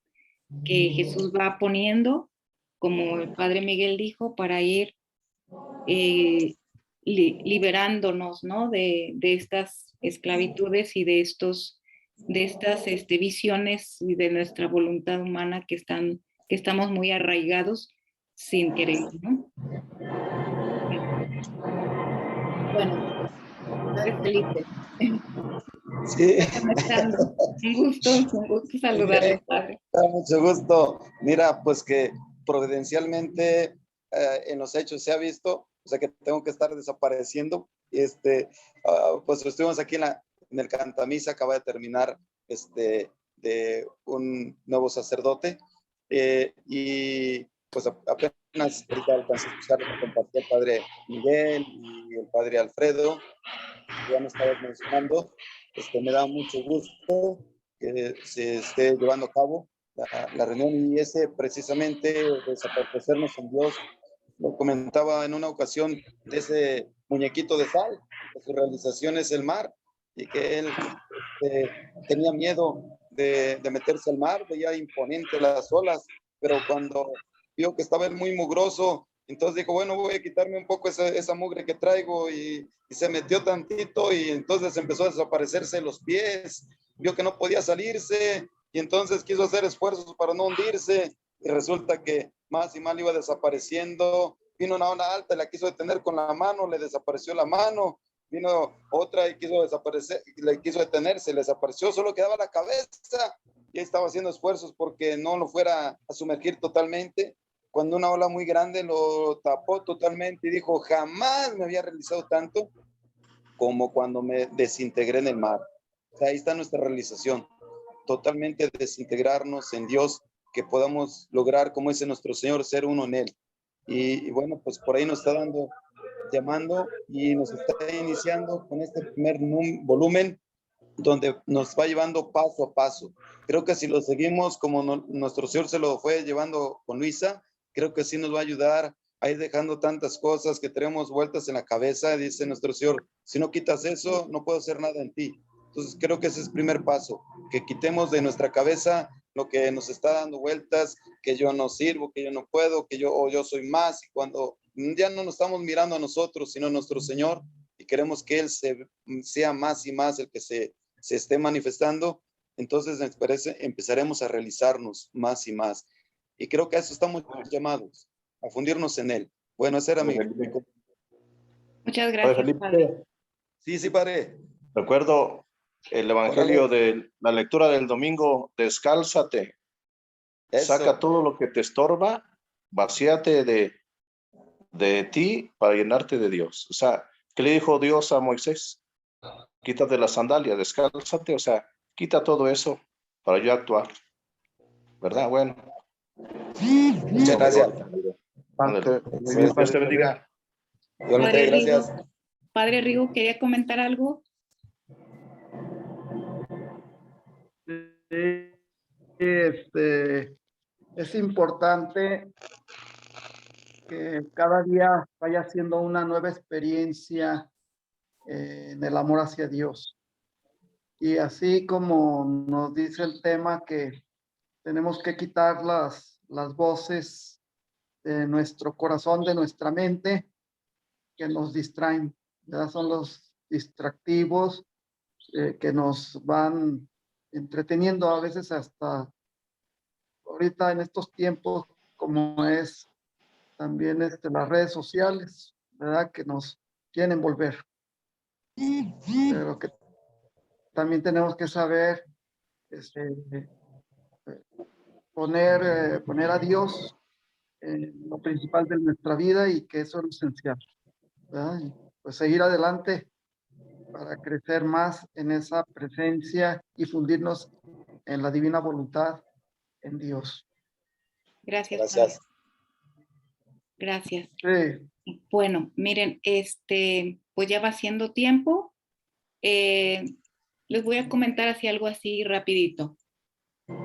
que Jesús va poniendo, como el Padre Miguel dijo, para ir liberándonos, ¿no? de estas esclavitudes y de estas visiones y de nuestra voluntad humana que estamos muy arraigados sin querer, ¿no? Bueno, Padre Felipe. Sí. Un gusto saludarle, Padre. Mucho gusto. Mira, pues que providencialmente en los hechos se ha visto, o sea que tengo que estar desapareciendo. Pues estuvimos aquí en el Cantamisa, acaba de terminar de un nuevo sacerdote y pues apenas ahorita alcancé a escuchar lo que compartió el Padre Miguel y el Padre Alfredo, que ya me estabas mencionando. Me da mucho gusto que se esté llevando a cabo la reunión y precisamente desaparecernos en Dios. Lo comentaba en una ocasión de ese muñequito de sal, que su realización es el mar y que él tenía miedo de meterse al mar, veía imponente las olas, pero cuando vio que estaba él muy mugroso, entonces dijo, bueno, voy a quitarme un poco esa mugre que traigo y se metió tantito y entonces empezó a desaparecerse los pies, vio que no podía salirse y entonces quiso hacer esfuerzos para no hundirse y resulta que más y más iba desapareciendo. Vino una ola alta, la quiso detener con la mano, le desapareció la mano. Vino otra y quiso desaparecer, le quiso detenerse, le desapareció, solo quedaba la cabeza y estaba haciendo esfuerzos porque no lo fuera a sumergir totalmente. Cuando una ola muy grande lo tapó totalmente y dijo, jamás me había realizado tanto como cuando me desintegré en el mar. O sea, ahí está nuestra realización, totalmente desintegrarnos en Dios, que podamos lograr, como dice nuestro Señor, ser uno en Él. Y bueno, pues por ahí nos está llamando y nos está iniciando con este primer volumen donde nos va llevando paso a paso. Creo que si lo seguimos como nuestro Señor se lo fue llevando con Luisa, creo que sí nos va a ayudar a ir dejando tantas cosas que tenemos vueltas en la cabeza. Dice nuestro Señor, si no quitas eso, no puedo hacer nada en ti. Entonces creo que ese es el primer paso, que quitemos de nuestra cabeza lo que nos está dando vueltas, que yo no sirvo, que yo no puedo, que yo soy más, y cuando ya no nos estamos mirando a nosotros, sino a nuestro Señor, y queremos que Él sea más y más el que se esté manifestando, entonces empezaremos a realizarnos más y más. Y creo que a eso estamos llamados, a fundirnos en Él. Bueno, ese era mi... Muchas gracias, Padre. Sí, Padre. Recuerdo el evangelio de la lectura del domingo, descálzate, saca todo lo que te estorba, vacíate de ti para llenarte de Dios. O sea, ¿qué le dijo Dios a Moisés? Quítate las sandalias, descálzate, o sea, quita todo eso para yo actuar. ¿Verdad? Bueno. Muchas gracias. Dios te bendiga. Igualmente, gracias. Padre Rigo, ¿quería comentar algo? Es importante que cada día vaya siendo una nueva experiencia en el amor hacia Dios. Y así como nos dice el tema que tenemos que quitar las voces de nuestro corazón, de nuestra mente, que nos distraen ¿verdad? Son los distractivos que nos van entreteniendo a veces hasta ahorita en estos tiempos, como es también las redes sociales, ¿verdad? Que nos quieren envolver. Pero que también tenemos que saber poner a Dios en lo principal de nuestra vida y que eso es lo esencial, ¿verdad? Y pues seguir adelante para crecer más en esa presencia y fundirnos en la divina voluntad en Dios. Gracias. Gracias. Gracias. Sí. Bueno, miren, pues ya va siendo tiempo. Les voy a comentar así algo así rapidito.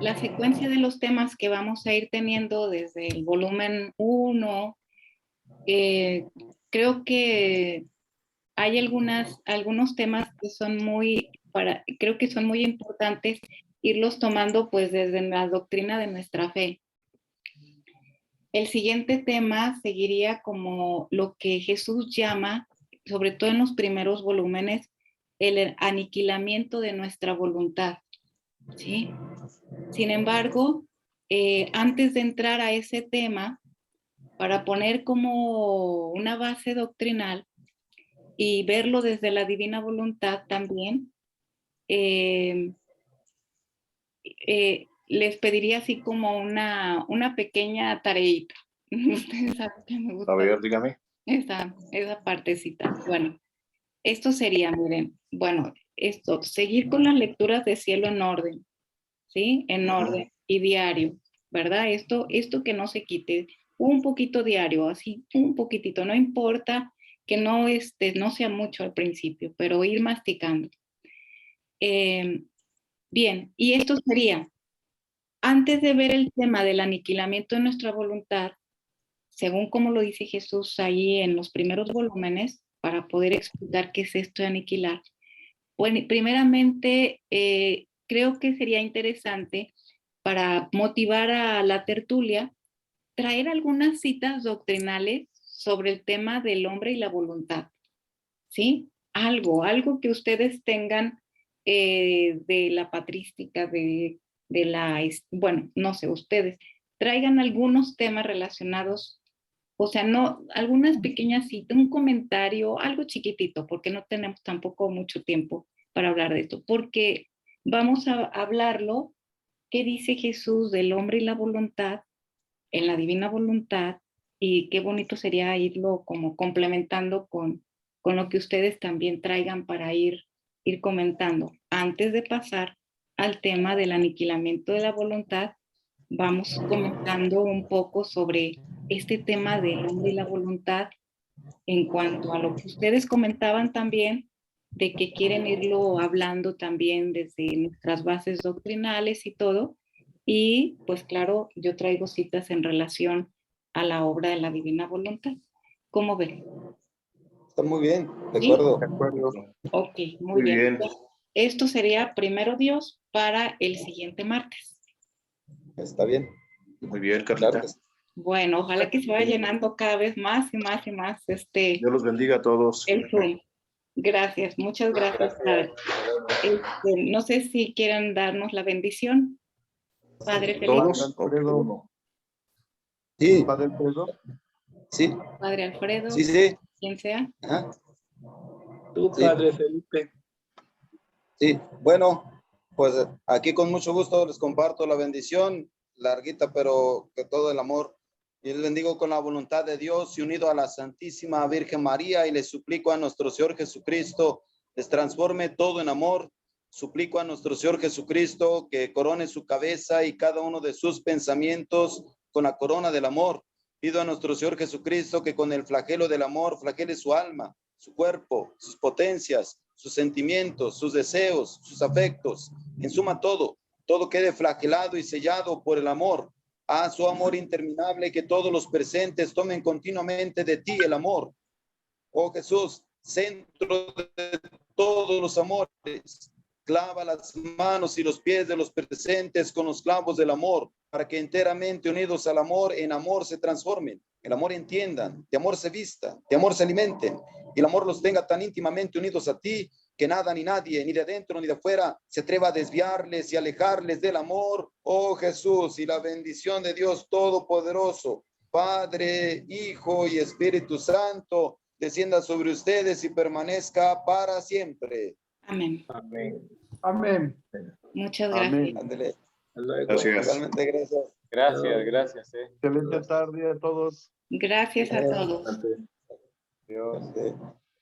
La secuencia de los temas que vamos a ir teniendo desde el volumen 1, creo que hay algunos temas que creo que son muy importantes irlos tomando pues desde la doctrina de nuestra fe. El siguiente tema seguiría como lo que Jesús llama, sobre todo en los primeros volúmenes, el aniquilamiento de nuestra voluntad, ¿sí? Sin embargo, antes de entrar a ese tema, para poner como una base doctrinal y verlo desde la divina voluntad también, les pediría así como una pequeña tareita. Ustedes saben que me gusta. A ver, dígame. Esa partecita. Bueno, esto sería, miren, bueno, seguir con las lecturas de cielo en orden, ¿sí? En orden y diario, ¿verdad? Esto que no se quite, un poquito diario, así, un poquitito, no importa que no sea mucho al principio, pero ir masticando. Bien, y esto sería, antes de ver el tema del aniquilamiento de nuestra voluntad, según como lo dice Jesús ahí en los primeros volúmenes, para poder explicar qué es esto de aniquilar, bueno, primeramente creo que sería interesante para motivar a la tertulia, traer algunas citas doctrinales sobre el tema del hombre y la voluntad, ¿sí? Algo que ustedes tengan de la patrística, bueno, no sé, ustedes traigan algunos temas relacionados, o sea, no, algunas pequeñas citas, un comentario, algo chiquitito, porque no tenemos tampoco mucho tiempo para hablar de esto, porque vamos a hablarlo, qué dice Jesús del hombre y la voluntad, en la divina voluntad, y qué bonito sería irlo como complementando con lo que ustedes también traigan para ir comentando. Antes de pasar al tema del aniquilamiento de la voluntad, vamos comentando un poco sobre este tema del hombre y la voluntad en cuanto a lo que ustedes comentaban también, de que quieren irlo hablando también desde nuestras bases doctrinales y todo. Y pues claro, yo traigo citas en relación a la obra de la divina voluntad. ¿Cómo ven? Está muy bien, de ¿Sí? acuerdo. De acuerdo. Ok, muy bien. Esto sería primero Dios para el siguiente martes. Está bien. Muy bien, Carlita. Claro que sí. Bueno, ojalá que se vaya llenando cada vez más y más y más Dios los bendiga a todos. el Zoom. Gracias, muchas gracias. No sé si quieren darnos la bendición. Padre Felipe. ¿Todos? Sí. Padre Alfredo. Sí. Padre Alfredo. Sí, sí. Quien sea. Ajá. Tú, Sí. Padre Felipe. Sí, bueno, pues aquí con mucho gusto les comparto la bendición, larguita, pero que todo el amor. Y les bendigo con la voluntad de Dios y unido a la Santísima Virgen María, y les suplico a nuestro Señor Jesucristo, les transforme todo en amor. Suplico a nuestro Señor Jesucristo que corone su cabeza y cada uno de sus pensamientos con la corona del amor. Pido a nuestro Señor Jesucristo que con el flagelo del amor flagele su alma, su cuerpo, sus potencias, sus sentimientos, sus deseos, sus afectos, en suma todo quede flagelado y sellado por el amor, a su amor interminable, que todos los presentes tomen continuamente de ti el amor. Oh Jesús, centro de todos los amores, clava las manos y los pies de los presentes con los clavos del amor, para que enteramente unidos al amor, en amor se transformen, el amor entiendan, de amor se vistan, de amor se alimenten, y el amor los tenga tan íntimamente unidos a ti, que nada ni nadie, ni de adentro ni de afuera, se atreva a desviarles y alejarles del amor, oh Jesús, y la bendición de Dios Todopoderoso, Padre, Hijo y Espíritu Santo, descienda sobre ustedes y permanezca para siempre. Amén. Amén. Amén. Muchas gracias. Amén. Ándele. Hasta luego. Gracias. Igualmente, gracias. Gracias. Excelente tarde a todos. Gracias a todos. Dios. Este,